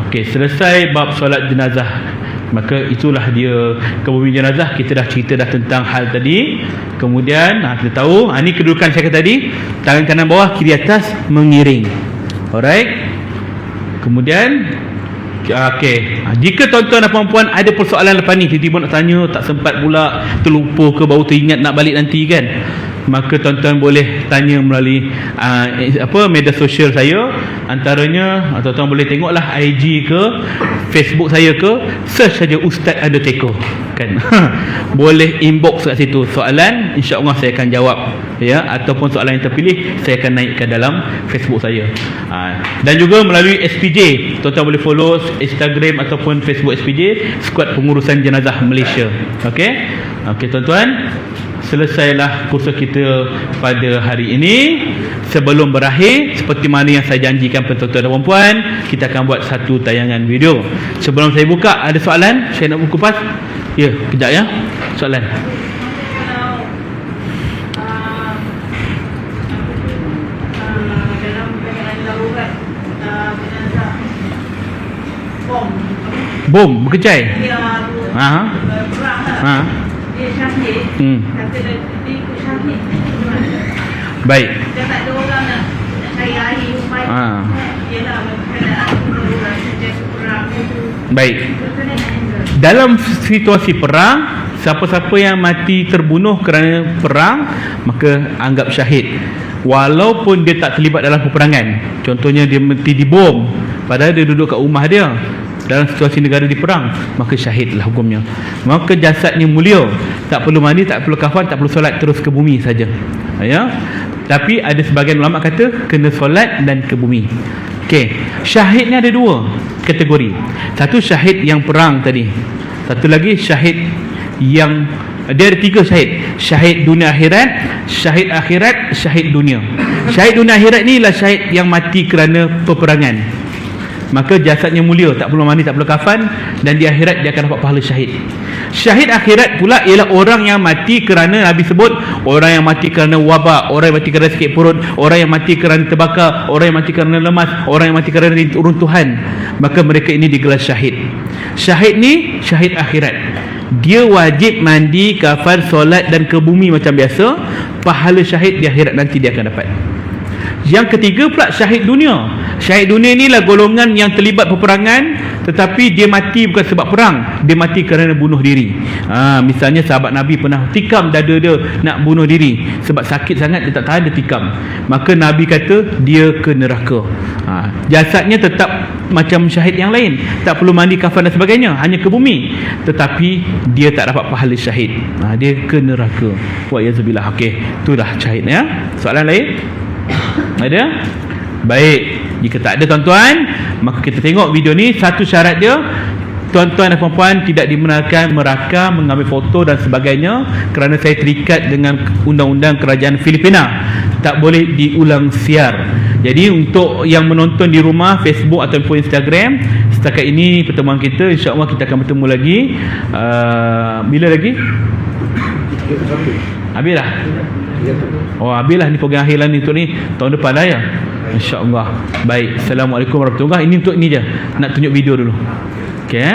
Okey, selesai bab solat jenazah. Maka itulah dia ke bumi jenazah. Kita dah cerita dah tentang hal tadi. Kemudian kita tahu, ini kedudukan saya kata tadi, tangan kanan bawah, kiri atas, mengiring. Alright. Kemudian okey, jika tuan-tuan dan puan-puan ada persoalan lepas ni, tiba-tiba nak tanya, tak sempat pula, terlupa ke, baru teringat nak balik nanti kan, maka tuan-tuan boleh tanya melalui media sosial saya. Antaranya tuan-tuan boleh tengoklah IG ke Facebook saya ke, search saja Ustaz Undertaker kan. Boleh inbox kat situ soalan, insya-Allah saya akan jawab ya, ataupun soalan yang terpilih saya akan naikkan dalam Facebook saya. Dan juga melalui SPJ, tuan-tuan boleh follow Instagram ataupun Facebook SPJ, Skuad Pengurusan Jenazah Malaysia. Okey. Okey tuan-tuan, selesailah kursus kita pada hari ini. Sebelum berakhir, seperti mana yang saya janjikan pada tuan-tuan dan puan-puan, kita akan buat satu tayangan video. Sebelum saya buka, ada soalan? Saya nak kupas. Ya, kejap ya. Soalan. Bom berkecai. Dia syahid. Kata dia ikut syahid. Baik. Dah tak ada orang nak cari air supaya ialah keadaan darurat sejak perang itu. Baik. Dalam situasi perang, siapa-siapa yang mati terbunuh kerana perang, maka anggap syahid. Walaupun dia tak terlibat dalam peperangan. Contohnya dia mati dibom, padahal dia duduk kat rumah dia dalam situasi negara diperang, maka syahidlah hukumnya. Maka jasadnya mulia, tak perlu mandi, tak perlu kafan, tak perlu solat, terus ke bumi saja ya. Tapi ada sebahagian ulama kata kena solat dan ke bumi. Okey, syahid ni ada 2 kategori. Satu syahid yang perang tadi, satu lagi syahid yang dia ada 3 syahid. Syahid dunia akhirat, syahid akhirat, syahid dunia. Syahid dunia akhirat ni ialah syahid yang mati kerana peperangan, maka jasadnya mulia, tak perlu mandi, tak perlu kafan, dan di akhirat dia akan dapat pahala syahid. Syahid akhirat pula ialah orang yang mati kerana, Nabi sebut, orang yang mati kerana wabak, orang yang mati kerana sakit perut, orang yang mati kerana terbakar, orang yang mati kerana lemas, orang yang mati kerana runtuhan, maka mereka ini digelar syahid. Syahid ni syahid akhirat, dia wajib mandi, kafan, solat dan ke bumi macam biasa. Pahala syahid di akhirat nanti dia akan dapat. Yang ketiga pula syahid dunia. Syahid dunia ni lah golongan yang terlibat peperangan, tetapi dia mati bukan sebab perang, dia mati kerana bunuh diri. Misalnya sahabat Nabi pernah tikam dada dia nak bunuh diri, sebab sakit sangat dia tak tahan, dia tikam. Maka Nabi kata dia ke neraka. Jasadnya tetap macam syahid yang lain, tak perlu mandi kafan dan sebagainya, hanya ke bumi, tetapi dia tak dapat pahala syahid. Dia ke neraka. Wa yazubillah. Okey, itulah syahid ya. Soalan lain? Ada? Baik, jika tak ada tuan-tuan, maka kita tengok video ni. Satu syarat dia, tuan-tuan dan puan-puan tidak dibenarkan merakam, mengambil foto dan sebagainya, kerana saya terikat dengan undang-undang kerajaan Filipina, tak boleh diulang siar. Jadi untuk yang menonton di rumah, Facebook ataupun Instagram, setakat ini pertemuan kita, insya-Allah kita akan bertemu lagi. Bila lagi? Habis dah? Oh, habis lah ni program akhir lah ni, untuk ni tahun depan lah ya, insya-Allah. Baik, Assalamualaikum warahmatullahi wabarakatuh. Ini untuk ni je, nak tunjuk video dulu. Okey